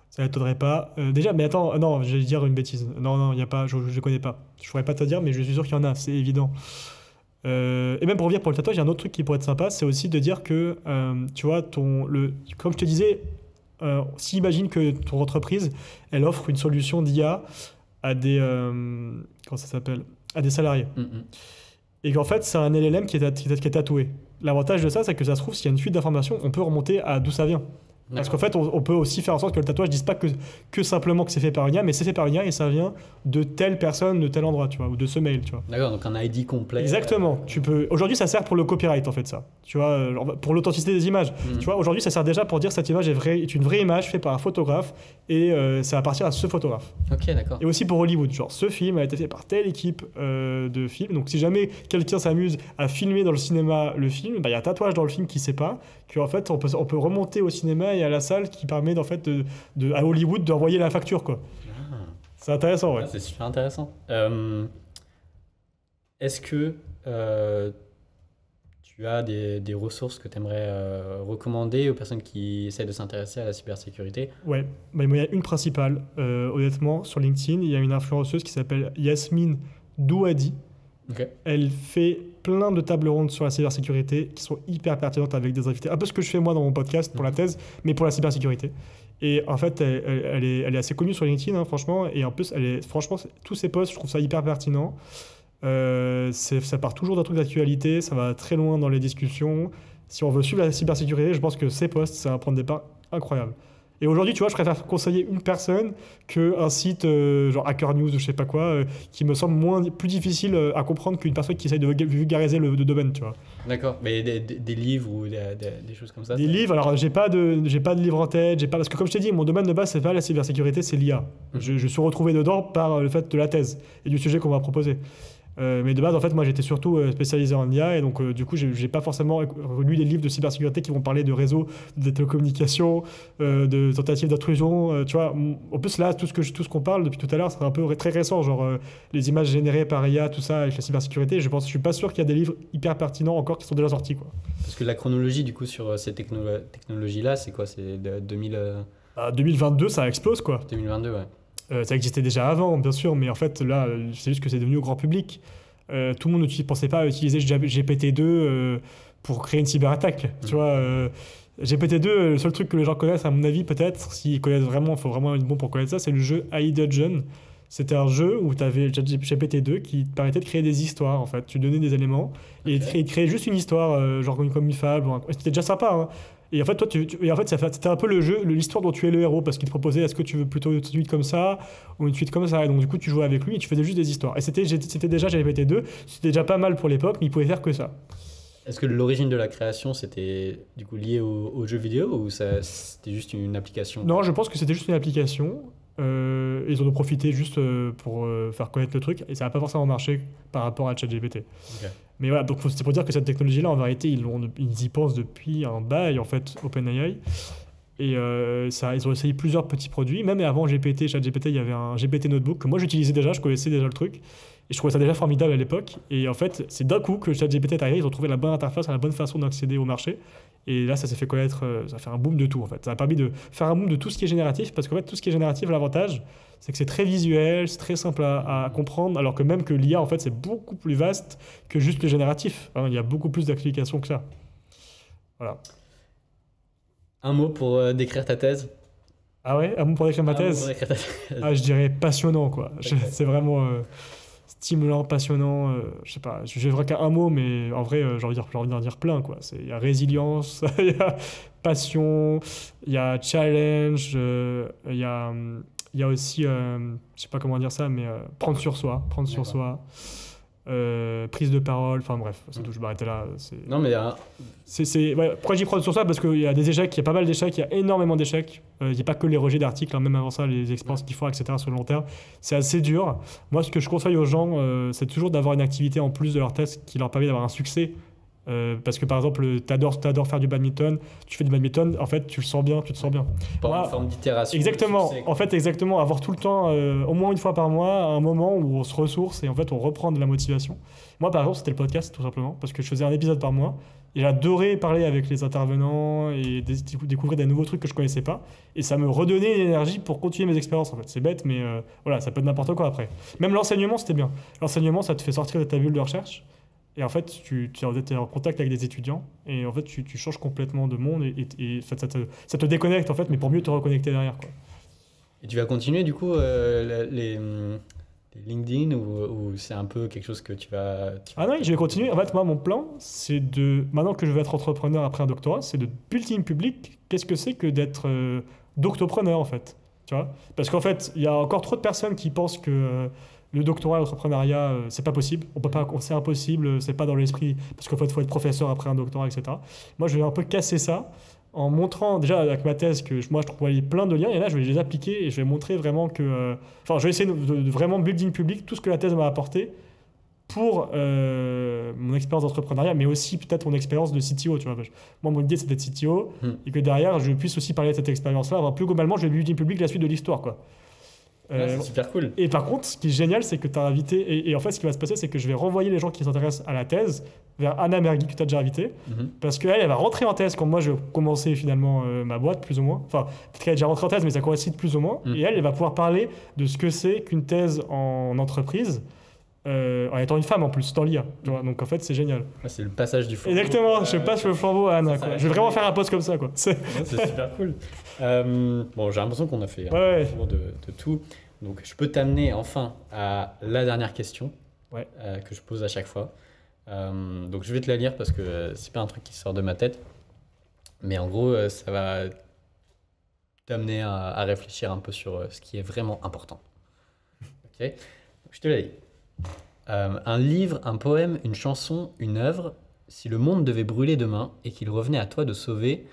Ça m'étonnerait pas. Déjà, mais attends, non, je vais dire une bêtise. Non, il y a pas, je les connais pas. Je pourrais pas te dire, mais je suis sûr qu'il y en a, c'est évident. Et même pour revenir pour le tatouage, il y a un autre truc qui pourrait être sympa, c'est aussi de dire que, tu vois, comme je te disais, si imagine que ton entreprise, elle offre une solution d'IA à des, comment ça s'appelle, à des salariés. Et qu'en fait, c'est un LLM qui est tatoué. L'avantage de ça, c'est que ça se trouve, s'il y a une fuite d'informations, on peut remonter à d'où ça vient. Parce qu'en fait, on peut aussi faire en sorte que le tatouage ne dise pas que simplement que c'est fait par une IA, mais c'est fait par une IA et ça vient de telle personne, de tel endroit, tu vois, ou de ce mail, tu vois. D'accord, donc un ID complet. Exactement. Aujourd'hui, ça sert pour le copyright, en fait, ça. Tu vois, pour l'authenticité des images. Tu vois, aujourd'hui, ça sert déjà pour dire que cette image est une vraie image faite par un photographe et ça appartient à ce photographe. Ok, d'accord. Et aussi pour Hollywood, genre, ce film a été fait par telle équipe de film. Donc, si jamais quelqu'un s'amuse à filmer dans le cinéma le film, bah, y a un tatouage dans le film qui ne sait pas, qu'en fait, on peut remonter au cinéma et à la salle qui permet, en fait, à Hollywood d'envoyer la facture, quoi. C'est intéressant, ouais. Ah, c'est super intéressant. Est-ce que tu as des ressources que tu aimerais recommander aux personnes qui essaient de s'intéresser à la cybersécurité? Ouais, bah, il y a une principale. Honnêtement, sur LinkedIn, il y a une influenceuse qui s'appelle Yasmine Douadi. Okay. Elle fait plein de tables rondes sur la cybersécurité qui sont hyper pertinentes avec des invités. Un peu ce que je fais moi dans mon podcast pour la thèse, mais pour la cybersécurité. Et en fait, elle est assez connue sur LinkedIn, hein, franchement. Et en plus, franchement, tous ses posts, je trouve ça hyper pertinent. Ça part toujours d'un truc d'actualité, ça va très loin dans les discussions. Si on veut suivre la cybersécurité, je pense que ces posts, c'est un point de départ incroyable. Et aujourd'hui, tu vois, je préfère conseiller une personne qu'un site genre Hacker News ou je sais pas quoi, qui me semble plus difficile à comprendre qu'une personne qui essaye de vulgariser le domaine, tu vois. D'accord, mais des livres ou des choses comme ça? Des livres, alors j'ai pas de livre en tête, parce que comme je t'ai dit, mon domaine de base, c'est pas la cybersécurité, c'est l'IA. Je suis retrouvé dedans par le fait de la thèse et du sujet qu'on va proposer. Mais de base, en fait, moi, j'étais surtout spécialisé en IA et donc, du coup, j'ai pas forcément lu des livres de cybersécurité qui vont parler de réseaux, de télécommunications, de tentatives d'intrusion. Tu vois, en plus, là, tout ce qu'on parle depuis tout à l'heure, c'est un peu très récent, genre les images générées par IA, tout ça, avec la cybersécurité. Je suis pas sûr qu'il y a des livres hyper pertinents encore qui sont déjà sortis, quoi. Parce que la chronologie, du coup, sur ces technologies-là, c'est quoi? C'est de 2022, ça explose, quoi. 2022, ouais. Ça existait déjà avant, bien sûr, mais en fait, là, c'est juste que c'est devenu au grand public. Tout le monde ne pensait pas à utiliser GPT-2 pour créer une cyberattaque. Tu vois, GPT-2, le seul truc que les gens connaissent, à mon avis, peut-être, s'ils connaissent vraiment, il faut vraiment être bon pour connaître ça, c'est le jeu iDungeon. C'était un jeu où tu avais GPT-2 qui te permettait de créer des histoires, en fait. Tu donnais des éléments et il créait juste une histoire, genre comme une fable. C'était déjà sympa, hein. Et en fait, toi, c'était un peu l'histoire dont tu es le héros, parce qu'il te proposait est-ce que tu veux plutôt une suite comme ça ou une suite comme ça. Et donc, du coup, tu jouais avec lui et tu faisais juste des histoires. Et c'était déjà GPT-2, c'était déjà pas mal pour l'époque, mais il pouvait faire que ça. Est-ce que l'origine de la création, c'était du coup lié au jeu vidéo ou c'était juste une application? Non, je pense que c'était juste une application. Ils en ont profité juste pour faire connaître le truc, et ça n'a pas forcément marché par rapport à ChatGPT. Ok. Mais voilà, donc c'est pour dire que cette technologie-là, en vérité, ils y pensent depuis un bail, en fait, OpenAI. Et ils ont essayé plusieurs petits produits. Même avant ChatGPT, il y avait un GPT Notebook que moi j'utilisais déjà, je connaissais déjà le truc. Et je trouvais ça déjà formidable à l'époque. Et en fait, c'est d'un coup que ChatGPT est arrivé, ils ont trouvé la bonne interface, la bonne façon d'accéder au marché. Et là, ça s'est fait connaître, ça a fait un boom de tout en fait. Ça a permis de faire un boom de tout ce qui est génératif, parce qu'en fait, tout ce qui est génératif, l'avantage, c'est que c'est très visuel, c'est très simple à comprendre, alors que même que l'IA, en fait, c'est beaucoup plus vaste que juste le génératif. Hein, il y a beaucoup plus d'applications que ça. Voilà. Un mot pour décrire ta thèse. Ah ouais, à mon pour écrire ma Un mot pour thèse, décrire ta thèse. je dirais passionnant quoi. Ok. C'est vraiment stimulant, passionnant. Je sais pas, je vrai qu'un mot, mais en vrai, j'ai envie d'en dire plein quoi. Il y a résilience, il y a passion, il y a challenge, il y a aussi, je sais pas comment dire ça, mais prendre sur D'accord. soi. Prise de parole, enfin bref, c'est tout, je vais m'arrêter là. Non, mais Ouais, pourquoi j'y prends sur ça? Parce qu'il y a des échecs, il y a pas mal d'échecs, il y a énormément d'échecs. Il n'y a pas que les rejets d'articles, hein, même avant ça, les expériences qu'il faut, etc. sur le long terme. C'est assez dur. Moi, ce que je conseille aux gens, c'est toujours d'avoir une activité en plus de leur thèse qui leur permet d'avoir un succès. Parce que par exemple, t'adores faire du badminton, tu fais du badminton, en fait, tu le sens bien, tu te sens bien. pas Moi, une forme d'itération. exactement, de succès, en fait, exactement, avoir tout le temps, au moins une fois par mois, un moment où on se ressource et en fait on reprend de la motivation. Moi, par exemple, c'était le podcast, tout simplement, parce que je faisais un épisode par mois et j'adorais parler avec les intervenants et découvrir des nouveaux trucs que je connaissais pas. Et ça me redonnait une énergie pour continuer mes expériences, en fait. C'est bête, mais voilà, ça peut être n'importe quoi après. Même l'enseignement, c'était bien. L'enseignement, ça te fait sortir de ta bulle de recherche. Et en fait, tu es en contact avec des étudiants et en fait, tu changes complètement de monde et ça te déconnecte en fait, mais pour mieux te reconnecter derrière, quoi. Et tu vas continuer du coup les LinkedIn ou c'est un peu quelque chose que Ah non, je vais continuer. En fait, moi, mon plan, c'est maintenant que je vais être entrepreneur après un doctorat, c'est de building public. Qu'est-ce que c'est que d'être doctopreneur, en fait? Tu vois? Parce qu'en fait, il y a encore trop de personnes qui pensent que le doctorat, l'entrepreneuriat, c'est pas possible. On peut pas, c'est impossible, c'est pas dans l'esprit. Parce qu'en fait, il faut être professeur après un doctorat, etc. Moi, je vais un peu casser ça en montrant déjà avec ma thèse que moi je trouve plein de liens et là je vais les appliquer et je vais montrer vraiment que enfin je vais essayer de vraiment building public tout ce que la thèse m'a apporté pour mon expérience d'entrepreneuriat mais aussi peut-être mon expérience de CTO, tu vois. Moi mon idée c'est d'être CTO et que derrière je puisse aussi parler de cette expérience là. Enfin, plus globalement je vais building public la suite de l'histoire, quoi. C'est super cool. Et par contre, ce qui est génial, c'est que tu as invité. Et en fait, ce qui va se passer, c'est que je vais renvoyer les gens qui s'intéressent à la thèse vers Anna Mergui, que tu as déjà invitée. Parce qu'elle, elle va rentrer en thèse quand moi, je vais commencer finalement ma boîte, plus ou moins. Enfin, peut-être qu'elle est déjà rentrée en thèse, mais ça coïncide plus ou moins. Et elle va pouvoir parler de ce que c'est qu'une thèse en entreprise, en étant une femme en plus, dans l'IA. Donc en fait, c'est génial. C'est le passage du flambeau. Exactement, je passe le flambeau à Anna, quoi. Je vais vraiment faire un post comme ça, quoi. C'est super cool. Bon, j'ai l'impression qu'on a fait un tour de tout. Donc, je peux t'amener enfin à la dernière question que je pose à chaque fois. Donc, je vais te la lire parce que c'est pas un truc qui sort de ma tête. Mais en gros, ça va t'amener à réfléchir un peu sur ce qui est vraiment important. Ok. Je te la lis. Un livre, un poème, une chanson, une œuvre. Si le monde devait brûler demain et qu'il revenait à toi de sauver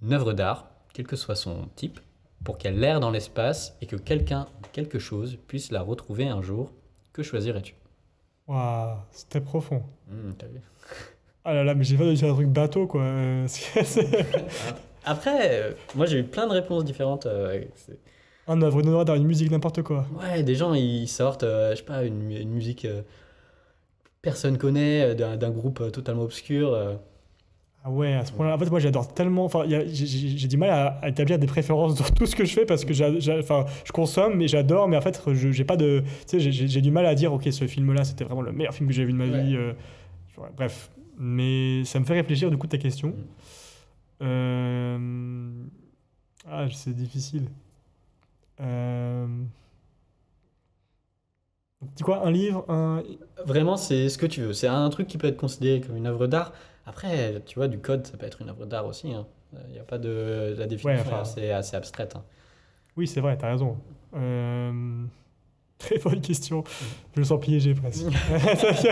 une œuvre d'art, quel que soit son type, pour qu'elle erre dans l'espace et que quelqu'un ou quelque chose puisse la retrouver un jour, que choisirais-tu? Waouh, c'était profond. T'as vu? Ah là là, mais j'ai pas de dire un truc bateau, quoi. Après, moi j'ai eu plein de réponses différentes. Un œuvre, une œuvre d'art, une musique, n'importe quoi. Ouais, des gens ils sortent, je sais pas, une musique personne connaît, d'un groupe totalement obscur. Ah ouais, à ce point-là. En fait, moi, j'adore tellement. Enfin, j'ai du mal à établir des préférences dans tout ce que je fais parce que enfin, je consomme, mais j'adore, mais en fait, j'ai pas de. Tu sais, j'ai du mal à dire, ok, ce film-là, c'était vraiment le meilleur film que j'ai vu de ma vie. Bref. Mais ça me fait réfléchir, du coup, ta question. Ah, c'est difficile. Dis quoi, un livre, Vraiment, c'est ce que tu veux. C'est un truc qui peut être considéré comme une œuvre d'art. Après, tu vois, du code, ça peut être une œuvre d'art aussi, hein. Il n'y a pas de. La définition est assez abstraite, hein. Oui, c'est vrai, t'as raison. Très bonne question. Je me sens piégé presque. Est-ce qu'il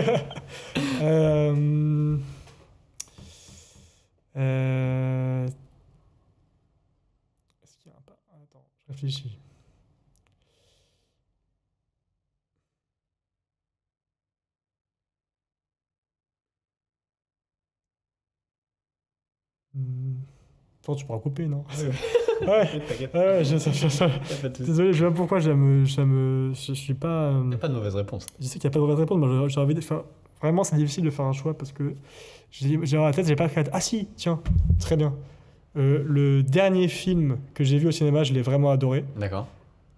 y a un pas? Attends, je réfléchis. Attends, tu pourras couper, non? Ouais, désolé, je sais pas pourquoi je suis pas. Il n'y a pas de mauvaise réponse. Je sais qu'il n'y a pas de mauvaise réponse, mais j'ai envie de faire. Vraiment, c'est difficile de faire un choix parce que j'ai dans la tête, j'ai pas fait. Ah si, tiens, très bien. Le dernier film que j'ai vu au cinéma, je l'ai vraiment adoré. D'accord.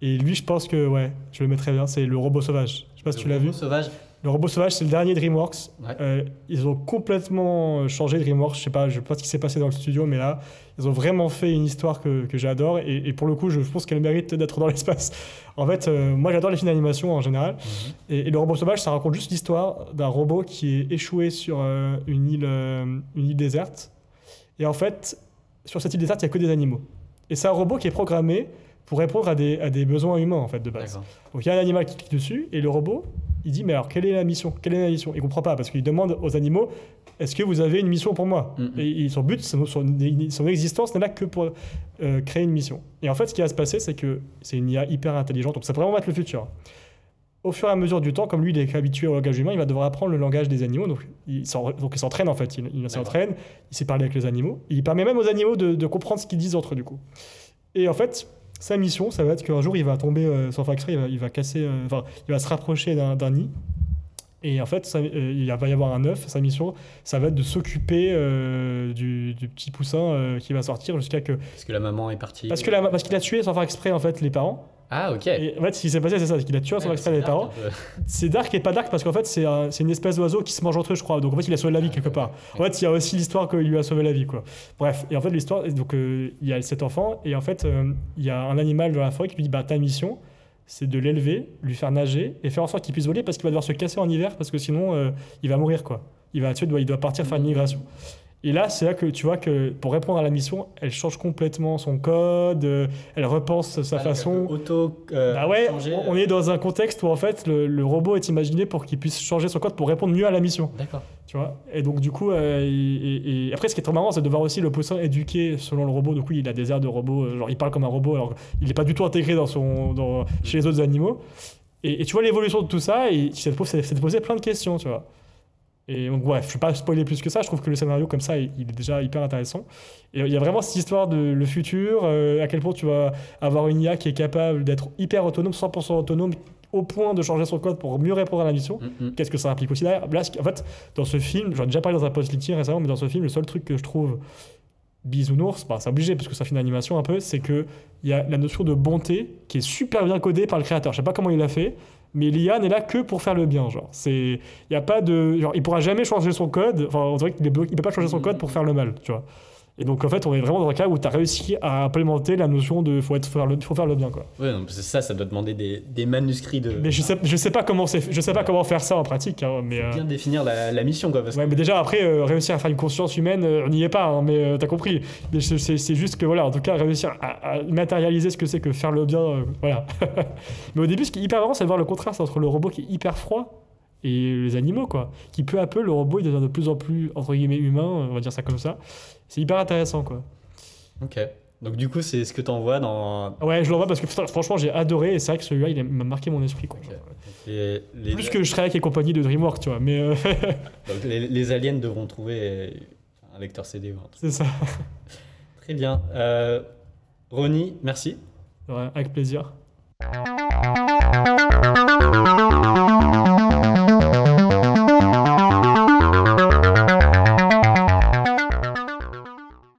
Et lui, je pense que ouais, je le mettrais bien. C'est Le Robot Sauvage. Je sais pas si tu l'as vu. Le robot sauvage. Le Robot Sauvage, c'est le dernier DreamWorks. Ouais. Ils ont complètement changé DreamWorks. Je sais pas ce qui s'est passé dans le studio, mais là, ils ont vraiment fait une histoire que j'adore. Et pour le coup, je pense qu'elle mérite d'être dans l'espace. En fait, moi, j'adore les films d'animation en général. Et Le Robot Sauvage, ça raconte juste l'histoire d'un robot qui est échoué sur une île déserte. Et en fait, sur cette île déserte, il n'y a que des animaux. Et c'est un robot qui est programmé pour répondre à des besoins humains, en fait, de base. D'accord. Donc il y a un animal qui clique dessus, et le robot, il dit, mais alors, quelle est la mission? Quelle est la mission? Il comprend pas, parce qu'il demande aux animaux, est-ce que vous avez une mission pour moi? Et son but, son existence n'est là que pour créer une mission. Et en fait, ce qui va se passer, c'est que c'est une IA hyper intelligente, donc ça peut vraiment être le futur. Au fur et à mesure du temps, comme lui, il est habitué au langage humain, il va devoir apprendre le langage des animaux, donc il s'entraîne en fait, il s'entraîne, il sait parler avec les animaux, il permet même aux animaux de comprendre ce qu'ils disent entre eux, du coup. Et en fait, sa mission, ça va être qu'un jour, il va tomber sans faire exprès, il va casser, il va se rapprocher d'un nid. Et en fait, il va y avoir un œuf. Sa mission, ça va être de s'occuper du petit poussin qui va sortir jusqu'à que. Parce que la maman est partie. Parce qu'il a tué sans faire exprès en fait les parents. Ah, ok. Et en fait, ce qui s'est passé, c'est ça, c'est qu'il a tué sans faire exprès les parents. C'est dark et pas dark parce qu'en fait, c'est une espèce d'oiseau qui se mange entre eux, je crois. Donc en fait, il a sauvé la vie quelque part. En fait, il y a aussi l'histoire qu'il lui a sauvé la vie, quoi. Bref, et en fait, l'histoire, donc il y a cet enfant et en fait, il y a un animal dans la forêt qui lui dit, bah ta mission, c'est de l'élever, lui faire nager et faire en sorte qu'il puisse voler parce qu'il va devoir se casser en hiver parce que sinon, il va mourir, quoi. Il doit partir faire une migration. Et là, c'est là que tu vois que pour répondre à la mission, elle change complètement son code, elle repense sa façon. Bah ouais, on est dans un contexte où en fait le robot est imaginé pour qu'il puisse changer son code pour répondre mieux à la mission. D'accord. Tu vois. Et donc du coup, et après ce qui est très marrant, c'est de voir aussi le poussin éduqué selon le robot. Donc oui, il a des airs de robot, genre il parle comme un robot, alors il n'est pas du tout intégré chez les autres animaux. Et tu vois l'évolution de tout ça, et ça te posait plein de questions, tu vois. Et donc, bref, je ne vais pas spoiler plus que ça. Je trouve que le scénario, comme ça, il est déjà hyper intéressant. Et il y a vraiment cette histoire de le futur, à quel point tu vas avoir une IA qui est capable d'être hyper autonome, 100% autonome, au point de changer son code pour mieux répondre à la mission. Qu'est-ce que ça implique aussi derrière? Là, en fait, dans ce film, j'en ai déjà parlé dans un post-LinkedIn récemment, mais dans ce film, le seul truc que je trouve bisounours, bah, c'est obligé parce que ça fait une animation un peu, c'est qu'il y a la notion de bonté qui est super bien codée par le créateur. Je ne sais pas comment il l'a fait. Mais l'IA n'est là que pour faire le bien, genre. Il y a pas de, genre, il pourra jamais changer son code. Enfin, on dirait qu'il peut pas changer son code pour faire le mal, tu vois. Et donc en fait, on est vraiment dans un cas où tu as réussi à implémenter la notion de faut faire le bien, quoi. Ouais, donc c'est ça doit demander des manuscrits de. Mais je sais pas comment faire ça en pratique, hein, mais bien définir la mission, quoi. Ouais, mais déjà après réussir à faire une conscience humaine, on n'y est pas, hein, mais t'as compris. Mais c'est juste que voilà, en tout cas réussir à matérialiser ce que c'est que faire le bien, voilà. Mais au début, ce qui est hyper marrant, c'est de voir le contraste entre le robot qui est hyper froid et les animaux, quoi. Qui peu à peu, le robot, il devient de plus en plus entre guillemets humain, on va dire ça comme ça. C'est hyper intéressant, quoi. Ok. Donc du coup, c'est ce que t'envoies dans... Ouais, je l'envoie parce que putain, franchement, j'ai adoré et c'est vrai que celui-là, il m'a marqué mon esprit, quoi. Okay. Plus que Shrek et compagnie de DreamWorks, tu vois, mais... Donc les aliens devront trouver un lecteur CD. C'est ça. Très bien. Ronnie, merci. Ouais, avec plaisir.